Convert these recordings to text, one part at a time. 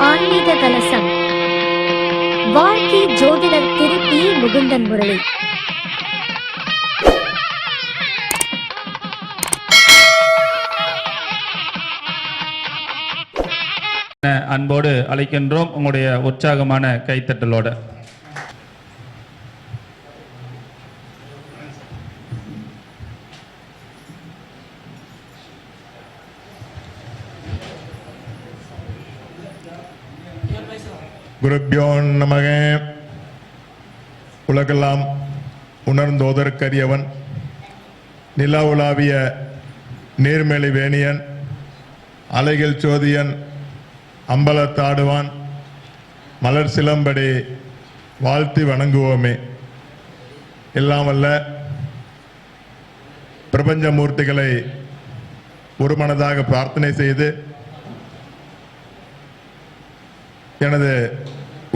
ஆன்மீக கலசம். வாழ்க்கை ஜோதிடர் திரு பி. முகுந்தன் முரளி. அன்போடு அழைக்கின்றோம், உங்களுடைய உற்சாகமான கைத்தட்டலோட. குருப்யோ நமக. உலகெல்லாம் உணர்ந்தோதற்கரியவன், நிலா உலாவிய நீர்மேலி வேணியன், அலைகள் சோதியன், அம்பலத்தாடுவான், மலர் சிலம்படி வாழ்த்தி வணங்குவோமே. எல்லாம் வல்ல பிரபஞ்சமூர்த்திகளை ஒரு மனதாக பிரார்த்தனை செய்து எனது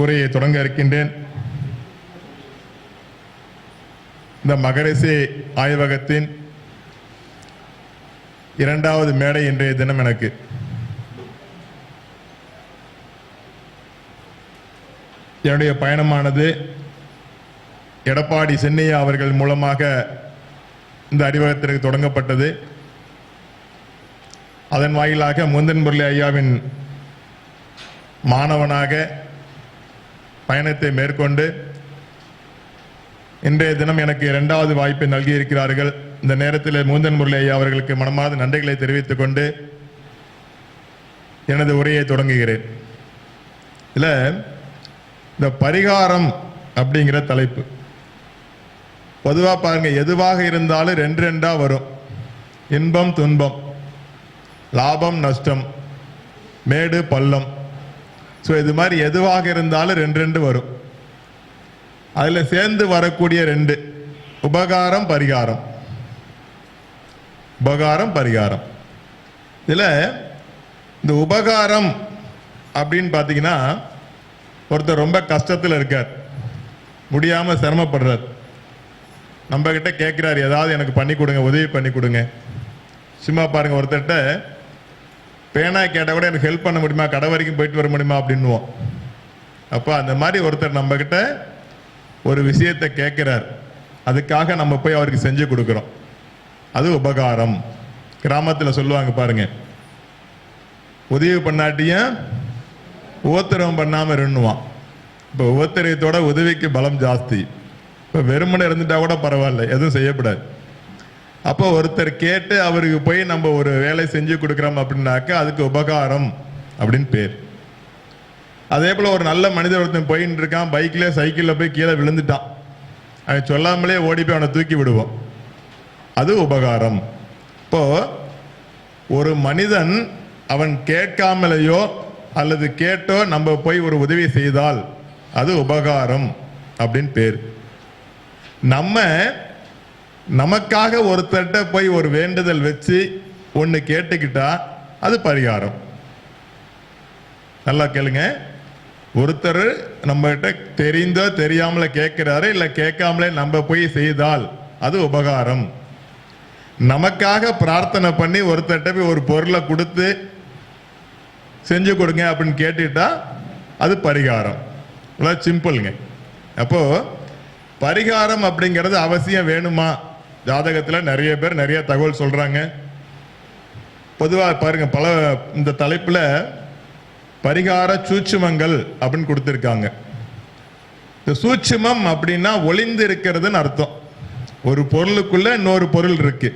உரையை தொடங்க இருக்கின்றேன். இந்த மகரிஷி ஆய்வகத்தின் 2வது மேடை இன்றைய தினம். எனக்கு என்னுடைய பயணமானது எடப்பாடி சென்னையா அவர்கள் மூலமாக இந்த அறிவகத்திற்கு தொடங்கப்பட்டது. அதன் வாயிலாக முகுந்தன் முரளி ஐயாவின் மாணவனாக பயணத்தை மேற்கொண்டு இன்றைய தினம் எனக்கு 2வது வாய்ப்பை நல்கியிருக்கிறார்கள். இந்த நேரத்தில் முகுந்தன் முரளி ஐயா அவர்களுக்கு மனமார்ந்த நன்றிகளை தெரிவித்துக் கொண்டு எனது உரையை தொடங்குகிறேன். இதில் இந்த பரிகாரம் அப்படிங்கிற தலைப்பு பொதுவாக பாருங்க, எதுவாக இருந்தாலும் 2 வரும். இன்பம் துன்பம், லாபம் நஷ்டம், மேடு பள்ளம். ஸோ இது மாதிரி எதுவாக இருந்தாலும் 2 வரும். அதில் சேர்ந்து வரக்கூடிய 2 உபகாரம் பரிகாரம். உபகாரம் பரிகாரம். இதில் இந்த உபகாரம் அப்படின்னு பார்த்தீங்கன்னா, ஒருத்தர் ரொம்ப கஷ்டத்தில் இருக்கார், முடியாமல் சிரமப்படுறார், நம்ம கிட்ட கேட்குறாரு, ஏதாவது எனக்கு பண்ணி கொடுங்க, உதவி பண்ணி கொடுங்க. சும்மா பாருங்க, ஒருத்தர்கிட்ட பேனா கேட்டால் கூட எனக்கு ஹெல்ப் பண்ண முடியுமா, கடை வரைக்கும் போயிட்டு வர முடியுமா அப்படின்னுவோம். அப்போ அந்த மாதிரி ஒருத்தர் நம்ம கிட்ட ஒரு விஷயத்தை கேட்குறார், அதுக்காக நம்ம போய் அவருக்கு செஞ்சு கொடுக்குறோம். அது உபகாரம். கிராமத்தில் சொல்லுவாங்க பாருங்க, உதவி பண்ணாட்டியும் உபத்திரவம் பண்ணாமல் இருந்துவான். இப்போ உபத்திரத்தோட உதவிக்கு பலம் ஜாஸ்தி. இப்போ வெறுமனை இருந்துட்டா கூட பரவாயில்ல, எதுவும் செய்யப்படாது. அப்போ ஒருத்தர் கேட்டு அவருக்கு போய் நம்ம ஒரு வேலை செஞ்சு கொடுக்குறோம் அப்படின்னாக்க அதுக்கு உபகாரம் அப்படின்னு பேர். அதே போல் ஒரு நல்ல மனிதர் ஒருத்தன் போயின்னு இருக்கான், பைக்கில் சைக்கிளில் போய் கீழே விழுந்துட்டான், அவன் சொல்லாமலே ஓடி போய் அவனை தூக்கி விடுவோம், அது உபகாரம். இப்போ ஒரு மனிதன் அவன் கேட்காமலேயோ அல்லது கேட்டோ நம்ம போய் ஒரு உதவி செய்தால் அது உபகாரம் அப்படின்னு பேர். நமக்காக ஒருத்தர்கிட்ட போய் ஒரு வேண்டுதல் வச்சு ஒன்று கேட்டுக்கிட்டா அது பரிகாரம். நல்லா கேளுங்க, ஒருத்தர் நம்ம கிட்ட தெரிந்தோ தெரியாமல கேட்கிறாரு, இல்லை கேட்காமலே நம்ம போய் செய்தால் அது உபகாரம். நமக்காக பிரார்த்தனை பண்ணி ஒருத்தர்கிட்ட போய் ஒரு பொருளை கொடுத்து செஞ்சு கொடுங்க அப்படின்னு கேட்டுட்டா அது பரிகாரம். சிம்பிளுங்க. அப்போ பரிகாரம் அப்படிங்கிறது அவசியம் வேணுமா? ஜாதகத்தில் நிறைய பேர் நிறைய தகவல் சொல்றாங்க. பொதுவாக பாருங்க, பல இந்த தலைப்புல பரிகார சூட்சுமங்கள் அப்படின்னு கொடுத்துருக்காங்க. இந்த சூட்சுமம் அப்படின்னா ஒளிந்து இருக்கிறதுன்னு அர்த்தம். ஒரு பொருளுக்குள்ள இன்னொரு பொருள் இருக்கு,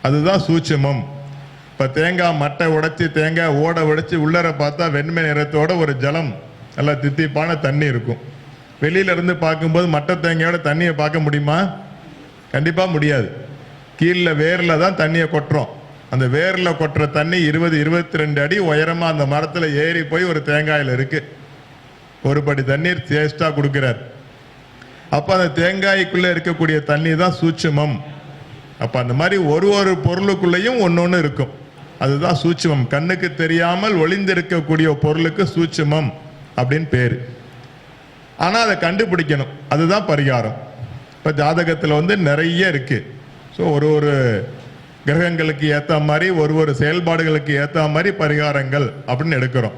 அதுதான் சூட்சுமம். இப்போ தேங்காய் மட்டை உடைச்சி தேங்காய் ஓட உடைச்சி உள்ளர பார்த்தா வெண்மை நிறத்தோட ஒரு ஜலம், நல்லா தித்திப்பான தண்ணி இருக்கும். வெளியில இருந்து பார்க்கும்போது மட்டை தேங்காயோட தண்ணியை பார்க்க முடியுமா? கண்டிப்பாக முடியாது. கீழே வேரில் தான் தண்ணியை கொட்டுறோம். அந்த வேரில் கொட்டுற தண்ணி 20-22 அடி உயரமாக அந்த மரத்தில் ஏறி போய் ஒரு தேங்காயில் இருக்கு. ஒரு படி தண்ணீர் சேஸ்டாக கொடுக்கிறார். அப்போ அந்த தேங்காய்க்குள்ளே இருக்கக்கூடிய தண்ணி தான் சூட்சுமம். அப்போ அந்த மாதிரி ஒரு பொருளுக்குள்ளேயும் ஒன்று இருக்கும், அதுதான் சூட்சுமம். கண்ணுக்கு தெரியாமல் ஒளிந்திருக்கக்கூடிய பொருளுக்கு சூட்சுமம் அப்படின்னு பேர். ஆனால் அதை கண்டுபிடிக்கணும், அதுதான் பரிகாரம். இப்போ ஜாதகத்தில் நிறைய இருக்கு. ஸோ ஒரு கிரகங்களுக்கு ஏற்ற மாதிரி ஒரு செயல்பாடுகளுக்கு ஏற்ற மாதிரி பரிகாரங்கள் அப்படின்னு எடுக்கிறோம்.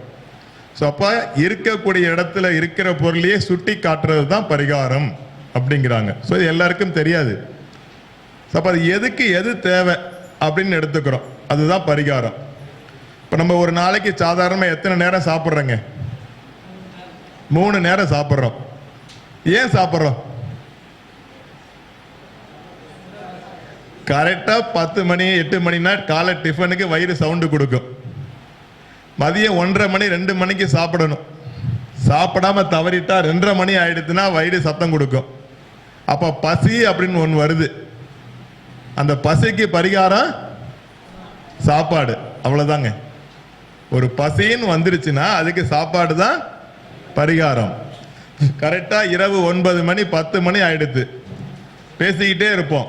ஸோ அப்போ இருக்கக்கூடிய இடத்துல இருக்கிற பொருளையே சுட்டி காட்டுறது தான் பரிகாரம் அப்படிங்கிறாங்க. ஸோ இது எல்லாருக்கும் தெரியாது. ஸோ அப்போ அது எதுக்கு எது தேவை அப்படின்னு எடுத்துக்கிறோம், அதுதான் பரிகாரம். இப்போ நம்ம ஒரு நாளைக்கு சாதாரணமாக எத்தனை நேரம் சாப்பிட்றோங்க? 3 நேரம் சாப்பிட்றோம். ஏன் சாப்பிட்றோம்? கரெக்டாக 10 மணி 8 மணினா காலை டிஃபனுக்கு வயிறு சவுண்டு கொடுக்கும். மதியம் 1:30 மணி 2 மணிக்கு சாப்பிடணும். சாப்பிடாம தவறிட்டா 2:30 மணி ஆயிடுச்சுன்னா வயிறு சத்தம் கொடுக்கும். அப்போ பசி அப்படின்னு ஒன்று வருது. அந்த பசிக்கு பரிகாரம் சாப்பாடு, அவ்வளோதாங்க. ஒரு பசின்னு வந்துருச்சுன்னா அதுக்கு சாப்பாடு தான் பரிகாரம். கரெக்டாக இரவு 9 மணி 10 மணி ஆயிடுது, பேசிக்கிட்டே இருப்போம்,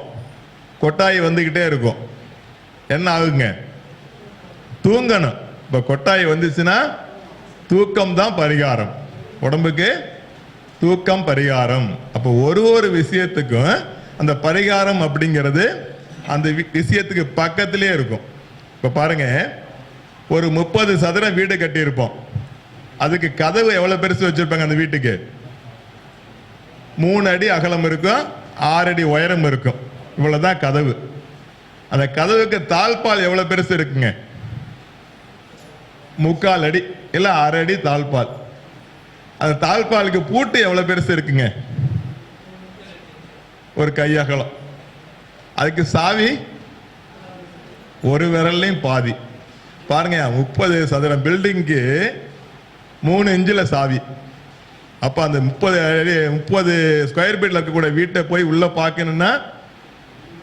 கொட்டாய் வந்துக்கிட்டே இருக்கும். என்ன ஆகுங்க? தூங்கணும். இப்போ கொட்டாய் வந்துச்சுன்னா தூக்கம் தான் பரிகாரம், உடம்புக்கு தூக்கம் பரிகாரம். அப்போ ஒரு விஷயத்துக்கும் அந்த பரிகாரம் அப்படிங்கிறது அந்த விஷயத்துக்கு பக்கத்திலே இருக்கும். இப்போ பாருங்க, ஒரு 30 சதுரம் வீடு கட்டியிருப்போம். அதுக்கு கதவு எவ்வளோ பெருசு வச்சிருப்பாங்க? அந்த வீட்டுக்கு 3 அடி அகலம் இருக்கும், 6 அடி உயரம் இருக்கும். இவ்வளவுதான் கதவு. அந்த கதவுக்கு தாழ்பால் எவ்வளவு பெருசு இருக்குங்க? 3/4 அடி இல்ல 6 அடி தாழ்பால். அந்த தாழ்பாலுக்கு பூட்டு எவ்வளவு பெருசு இருக்குங்க? ஒரு கை அகலம். அதுக்கு சாவி ஒரு விரல்லையும் பாதி. பாருங்க, 30 சதுரம் பில்டிங்க்கு 3 இன்ச்சில் சாவி. அப்ப அந்த 30 ஸ்கொயர் ஃபீட்ல இருக்கக்கூடிய வீட்டை போய் உள்ள பார்க்கணும்னா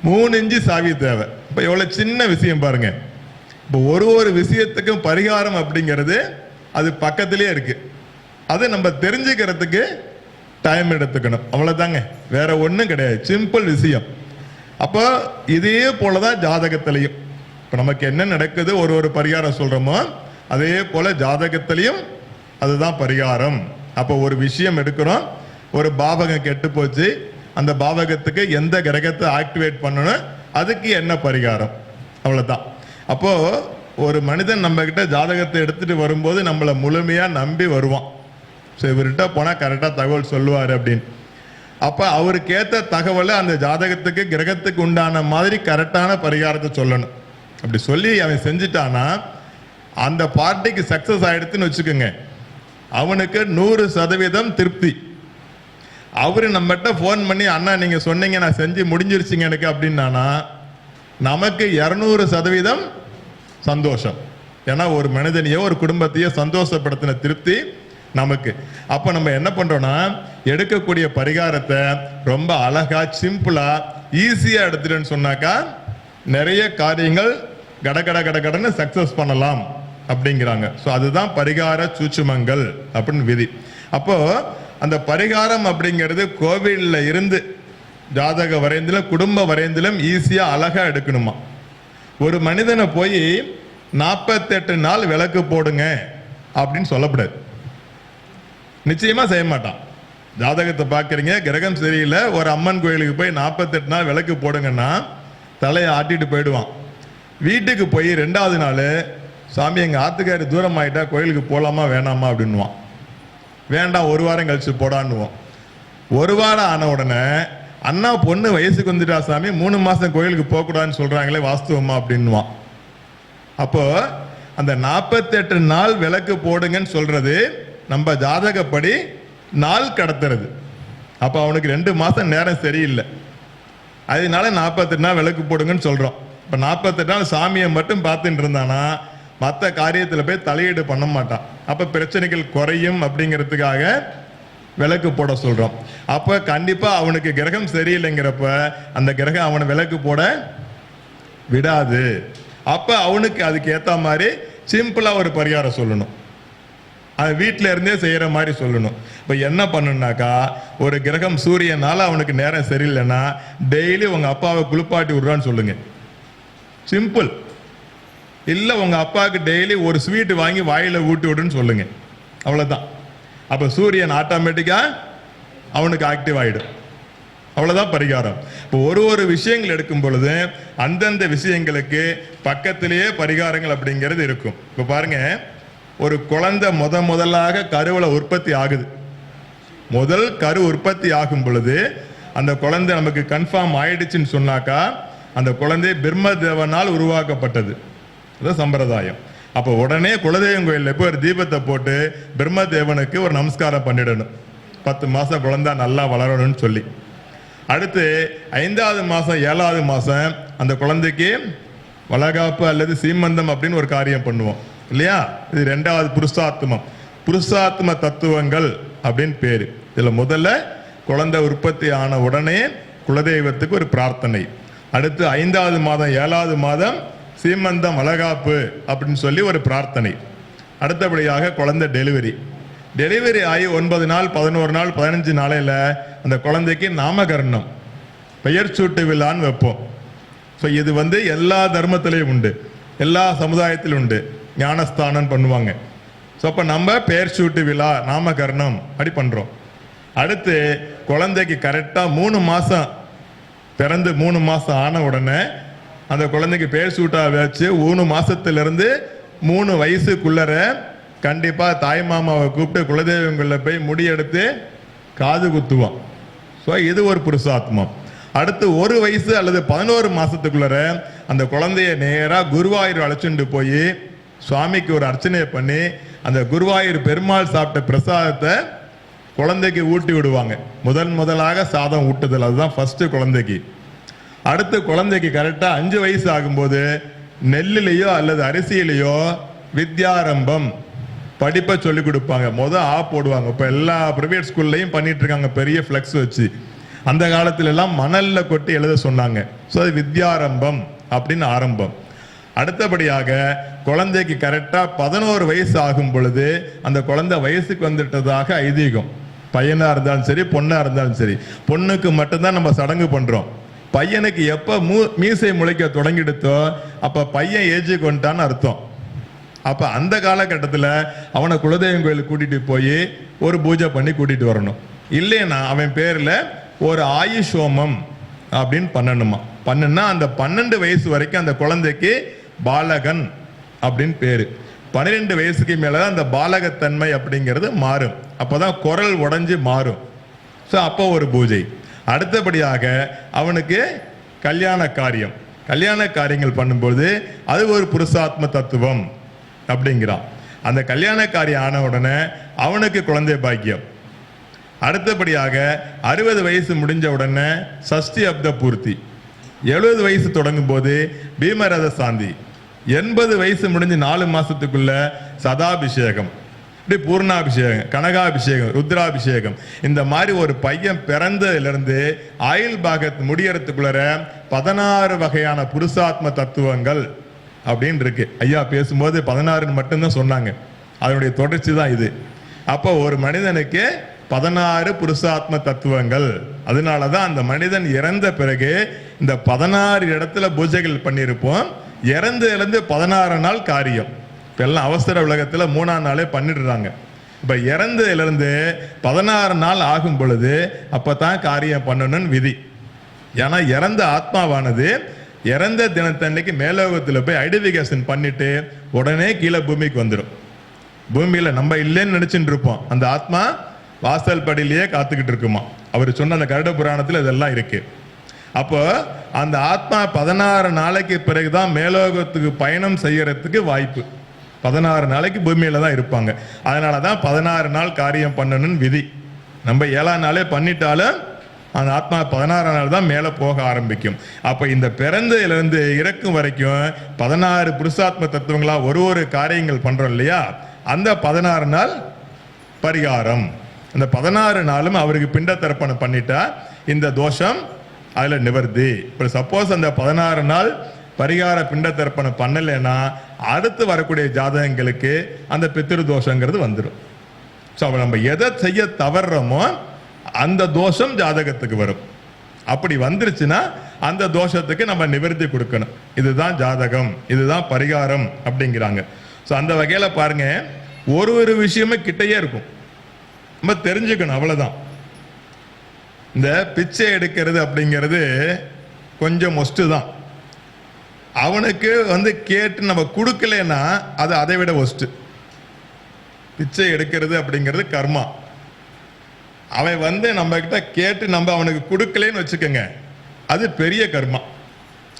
3 இன்ச்சு சாவி தேவை. இப்போ எவ்வளோ சின்ன விஷயம் பாருங்க. இப்போ ஒரு விஷயத்துக்கும் பரிகாரம் அப்படிங்கிறது அது பக்கத்திலே இருக்கு. அது நம்ம தெரிஞ்சுக்கிறதுக்கு டைம் எடுத்துக்கணும், அவ்வளோதாங்க. வேற ஒன்றும் கிடையாது, சிம்பிள் விஷயம். அப்போ இதே போல தான் ஜாதகத்திலையும் இப்போ நமக்கு என்ன நடக்குது ஒரு பரிகாரம் சொல்கிறோமோ அதே போல ஜாதகத்திலையும் அதுதான் பரிகாரம். அப்போ ஒரு விஷயம் எடுக்கிறோம், ஒரு பாவகம் கெட்டு போச்சு, அந்த பாவகத்துக்கு எந்த கிரகத்தை ஆக்டிவேட் பண்ணணும், அதுக்கு என்ன பரிகாரம், அவ்வளோதான். அப்போ ஒரு மனிதன் நம்ம கிட்ட ஜாதகத்தை எடுத்துட்டு வரும்போது நம்மளை முழுமையா நம்பி வருவான். ஸோ இவர்கிட்ட போனால் கரெக்டாக தகவல் சொல்லுவார் அப்படின்னு. அப்போ அவருக்கு ஏற்ற தகவலை அந்த ஜாதகத்துக்கு கிரகத்துக்கு உண்டான மாதிரி கரெக்டான பரிகாரத்தை சொல்லணும். அப்படி சொல்லி அவன் செஞ்சுட்டானா அந்த பார்ட்டிக்கு சக்சஸ் ஆயிடுச்சுன்னு வச்சுக்கோங்க, அவனுக்கு 100% திருப்தி. அவரு நம்மகிட்ட ஃபோன் பண்ணி அண்ணா நீங்க சொன்னீங்க நான் செஞ்சு முடிஞ்சிருச்சுங்க எனக்கு அப்படின்னா நமக்கு 200% சந்தோஷம். ஏன்னா ஒரு மனிதனையோ ஒரு குடும்பத்தையோ சந்தோஷப்படுத்தின திருப்தி நமக்கு. அப்ப நம்ம என்ன பண்றோம்னா எடுக்கக்கூடிய பரிகாரத்தை ரொம்ப அழகா சிம்பிளா ஈஸியா எடுத்துட்டேன்னு சொன்னாக்கா நிறைய காரியங்கள் கடன்னு சக்சஸ் பண்ணலாம் அப்படிங்கிறாங்க. ஸோ அதுதான் பரிகார சூட்சுமங்கள் அப்படின்னு விதி. அப்போ அந்த பரிகாரம் அப்படிங்கிறது கோவிலில் இருந்து ஜாதக வரைந்திலும் குடும்ப வரைந்திலும் ஈஸியா அழகா எடுக்கணுமா. ஒரு மனிதனை போய் 48 நாள் விளக்கு போடுங்க அப்படின்னு சொல்லப்படாது, நிச்சயமா செய்ய மாட்டான். ஜாதகத்தை பார்க்குறீங்க, கிரகம் சரியில்லை, ஒரு அம்மன் கோயிலுக்கு போய் 48 நாள் விளக்கு போடுங்கன்னா தலையை ஆட்டிட்டு போயிடுவான். வீட்டுக்கு போய் 2வது நாள் சாமி எங்கள் ஆத்துக்காரி தூரம் ஆகிட்டா கோயிலுக்கு போகலாமா வேணாமா அப்படின்வான். வேண்டாம் 1 வாரம் கழிச்சு போடான்னுவோம். 1 வாரம் ஆன உடனே அண்ணா பொண்ணு வயசுக்கு வந்துட்டா சாமி 3 மாதம் கோயிலுக்கு போகக்கூடாதுன்னு சொல்கிறாங்களே வாஸ்தவமா அப்படின்வான். அப்போ அந்த 48 நாள் விளக்கு போடுங்கன்னு சொல்றது நம்ம ஜாதகப்படி நாள் கடத்துறது. அப்போ அவனுக்கு 2 மாதம் நேரம் சரியில்லை, அதனால 48 நாள் விளக்கு போடுங்கன்னு சொல்கிறோம். இப்போ 48 நாள் சாமியை மட்டும் பார்த்துட்டு இருந்தானா மற்ற காரியத்தில் போய் தலையீடு பண்ண மாட்டான். அப்போ பிரச்சனைகள் குறையும் அப்படிங்கிறதுக்காக விளக்கு போட சொல்கிறோம். அப்போ கண்டிப்பாக அவனுக்கு கிரகம் சரியில்லைங்கிறப்ப அந்த கிரகம் அவனை விளக்கு போட விடாது. அப்போ அவனுக்கு அதுக்கு ஏற்ற மாதிரி சிம்பிளாக ஒரு பரிகாரம் சொல்லணும், அது வீட்டில் இருந்தே செய்கிற மாதிரி சொல்லணும். இப்போ என்ன பண்ணுனாக்கா ஒரு கிரகம் சூரியனால அவனுக்கு நேரம் சரியில்லைன்னா டெய்லி உங்கள் அப்பாவை குளிப்பாட்டி விடுறான்னு சொல்லுங்க, சிம்பிள். இல்லை உங்கள் அப்பாவுக்கு டெய்லி ஒரு ஸ்வீட் வாங்கி வாயில் ஊட்டி விடுன்னு சொல்லுங்க, அவ்வளோதான். அப்போ சூரியன் ஆட்டோமேட்டிக்காக அவனுக்கு ஆக்டிவ் ஆகிடும். அவ்வளவுதான் பரிகாரம். இப்போ ஒரு விஷயங்கள் எடுக்கும் பொழுது அந்தந்த விஷயங்களுக்கு பக்கத்திலேயே பரிகாரங்கள் அப்படிங்கிறது இருக்கும். இப்போ பாருங்க, ஒரு குழந்தை முதலாக கருவில் உற்பத்தி ஆகுது. முதல் கரு உற்பத்தி ஆகும் பொழுது அந்த குழந்தை நமக்கு கன்ஃபார்ம் ஆயிடுச்சுன்னு சொன்னாக்கா அந்த குழந்தை பிரம்மதேவனால் உருவாக்கப்பட்டது. அது சம்பிரதாயம். அப்போ உடனே குலதெய்வம் கோயிலில் போய் ஒரு தீபத்தை போட்டு பிரம்மதேவனுக்கு ஒரு நமஸ்காரம் பண்ணிடணும். 10 மாதம் குழந்தை நல்லா வளரணும்னு சொல்லி. அடுத்து 5வது மாதம் 7வது மாதம் அந்த குழந்தைக்கு வளகாப்பு அல்லது சீமந்தம் அப்படின்னு ஒரு காரியம் பண்ணுவோம் இல்லையா? இது 2வது புருஷாத்ம தத்துவங்கள் அப்படின்னு பேர். இதில் முதல்ல குழந்தை உற்பத்தி ஆன உடனே குலதெய்வத்துக்கு ஒரு பிரார்த்தனை. அடுத்து 5வது மாதம் 7வது மாதம் சீமந்தம் வளகாப்பு அப்படின்னு சொல்லி ஒரு பிரார்த்தனை. அடுத்தபடியாக குழந்தை டெலிவரி ஆகி 9 நாள் 11 நாள் 15 நாளையில் அந்த குழந்தைக்கு நாமகரணம் பெயர் சூட்டு விழான்னு வைப்போம். ஸோ இது எல்லா தர்மத்திலையும் உண்டு, எல்லா சமுதாயத்திலும் உண்டு. ஞானஸ்தானம் பண்ணுவாங்க. ஸோ அப்போ நம்ம பெயர் சூட்டு விழா நாமகரணம் அப்படி பண்ணுறோம். அடுத்து குழந்தைக்கு கரெக்டாக 3 மாதம் பிறந்து 3 மாதம் ஆன உடனே அந்த குழந்தைக்கு பெயர் சூட்டாக வச்சு 3 மாதத்துலேருந்து 3 வயசுக்குள்ளர கண்டிப்பாக தாய் மாமாவை கூப்பிட்டு குலதெய்வங்களில் போய் முடியெடுத்து காது குத்துவோம். ஸோ இது ஒரு புருஷாத்மம். அடுத்து 1 வயசு அல்லது 11 மாதத்துக்குள்ளர அந்த குழந்தைய நேராக குருவாயூர் அழைச்சிட்டு போய் சுவாமிக்கு ஒரு அர்ச்சனையை பண்ணி அந்த குருவாயூர் பெருமாள் சாப்பிட்ட பிரசாதத்தை குழந்தைக்கு ஊட்டி விடுவாங்க. முதலாக சாதம் ஊட்டுதல், அதுதான் ஃபர்ஸ்ட் குழந்தைக்கு. அடுத்து குழந்தைக்கு கரெக்டாக 5 வயசு ஆகும்போது நெல்லிலேயோ அல்லது அரிசியிலேயோ வித்யாரம்பம் படிப்பை சொல்லி கொடுப்பாங்க. ஆ போடுவாங்க. இப்போ எல்லா பிரைவேட் ஸ்கூல்லையும் பண்ணிட்டு இருக்காங்க, பெரிய ஃப்ளெக்ஸ் வச்சு. அந்த காலத்துல எல்லாம் மணல்ல கொட்டி எழுத சொன்னாங்க. ஸோ அது வித்யாரம்பம் அப்படின்னு ஆரம்பம். அடுத்தபடியாக குழந்தைக்கு கரெக்டாக 11 வயசு ஆகும் பொழுது அந்த குழந்தை வயசுக்கு வந்துட்டதாக ஐதீகம். பையனா இருந்தாலும் சரி பொண்ணா இருந்தாலும் சரி. பொண்ணுக்கு மட்டும்தான் நம்ம சடங்கு பண்றோம். பையனுக்கு எப்போ மீசை முளைக்க தொடங்கிடுத்தோ அப்போ பையன் ஏஜுக்கு வந்துட்டான்னு அர்த்தம். அப்போ அந்த காலகட்டத்தில் அவனை குலதெய்வம் கோயிலுக்கு கூட்டிட்டு போய் ஒரு பூஜை பண்ணி கூட்டிட்டு வரணும். இல்லைன்னா அவன் பேரில் ஒரு ஆயுஷோமம் அப்படின்னு பண்ணணுமா. பண்ணுன்னா அந்த 12 வயசு வரைக்கும் அந்த குழந்தைக்கு பாலகன் அப்படின்னு பேரு. 12 வயசுக்கு மேலதான் அந்த பாலகத்தன்மை அப்படிங்கிறது மாறும். அப்போதான் குரல் உடைஞ்சு மாறும். ஸோ அப்போ ஒரு பூஜை. அடுத்தபடியாக அவனுக்கு கல்யாண காரியங்கள் பண்ணும்போது அது ஒரு புருஷாத்ம தத்துவம் அப்படிங்கிறான். அந்த கல்யாண காரியம் ஆன உடனே அவனுக்கு குழந்தை பாக்கியம். அடுத்தபடியாக 60 வயசு முடிஞ்ச உடனே சஷ்டி அப்த பூர்த்தி. 70 வயசு தொடங்கும் போது பீமரத சாந்தி. 80 வயசு முடிஞ்சு 4 மாசத்துக்குள்ள சதாபிஷேகம், இப்படி பூர்ணாபிஷேகம், கனகாபிஷேகம், ருத்ராபிஷேகம். இந்த மாதிரி ஒரு பையன் பிறந்ததிலிருந்து ஆயுள் பாகத்து முடியறதுக்குள்ள 16 வகையான புருஷாத்ம தத்துவங்கள் அப்படின்னு இருக்கு. ஐயா பேசும்போது 16 மட்டும்தான் சொன்னாங்க, அதனுடைய தொடர்ச்சி தான் இது. அப்போ ஒரு மனிதனுக்கு 16 புருஷாத்ம தத்துவங்கள். அதனாலதான் அந்த மனிதன் இறந்த பிறகு இந்த 16 இடத்துல பூஜைகள் பண்ணியிருப்போம். இறந்து 16 நாள் காரியம். இப்ப எல்லாம் அவசர உலகத்துல 3ஆம் நாளே பண்ணிடுறாங்க. இப்ப இறந்ததிலிருந்து 16 நாள் ஆகும் பொழுது அப்பதான் காரியம் பண்ணணும்னு விதி. ஏன்னா இறந்த ஆத்மாவானது இறந்த தினத்தன்னைக்கு மேலோகத்துல போய் ஐடென்டிஃபிகேஷன் பண்ணிட்டு உடனே கீழே பூமிக்கு வந்துடும். பூமியில நம்ம இல்லைன்னு நினைச்சுட்டு இருப்போம், அந்த ஆத்மா வாசல் படியிலேயே காத்துக்கிட்டு இருக்குமா. அவர் சொன்ன அந்த கருட புராணத்தில் இதெல்லாம் இருக்கு. அப்போ அந்த ஆத்மா 16 நாளைக்கு பிறகுதான் மேலோகத்துக்கு பயணம் செய்யறதுக்கு வாய்ப்பு. 16 நாளைக்கு பூமியில தான் இருப்பாங்க. அதனாலதான் 16 நாள் காரியம் பண்ணணும்னு விதி. நம்ம 7ஆம் நாளே பண்ணிட்டாலும் அந்த ஆத்மா 16ஆம் நாள் தான் மேலே போக ஆரம்பிக்கும். அப்போ இந்த பிறந்ததிலிருந்து இறக்கும் வரைக்கும் 16 புருஷாத்ம தத்துவங்களா ஒரு காரியங்கள் பண்றோம் இல்லையா. அந்த 16 நாள் பரிகாரம். அந்த 16 நாளும் அவருக்கு பிண்ட தர்ப்பணம் பண்ணிட்டா இந்த தோஷம் அதில் நிவர்த்தி. இப்போ சப்போஸ் அந்த 16 நாள் பரிகார பிண்ட தர்ப்பணம் பண்ணலைன்னா அடுத்து வரக்கூடிய ஜாதகங்களுக்கு அந்த பித்திரு தோஷங்கிறது வந்துடும். ஸோ அவ நம்ம எதை செய்ய தவறுறோமோ அந்த தோஷம் ஜாதகத்துக்கு வரும். அப்படி வந்துருச்சுன்னா அந்த தோஷத்துக்கு நம்ம நிவர்த்தி கொடுக்கணும். இதுதான் ஜாதகம், இதுதான் பரிகாரம் அப்படிங்கிறாங்க. ஸோ அந்த வகையில் பாருங்க, ஒரு விஷயமே கிட்டையே இருக்கும், நம்ம தெரிஞ்சுக்கணும், அவ்வளவுதான். இந்த பிச்சை எடுக்கிறது அப்படிங்கிறது கொஞ்சம் மொஸ்ட் தான். அவனுக்கு கேட்டு நம்ம கொடுக்கலன்னா அது அதை விட ஒஸ்ட். பிச்சை எடுக்கிறது அப்படிங்கிறது கர்மா. அவன் நம்ம கிட்ட கேட்டு நம்ம அவனுக்கு கொடுக்கலன்னு வச்சுக்கோங்க, அது பெரிய கர்மா.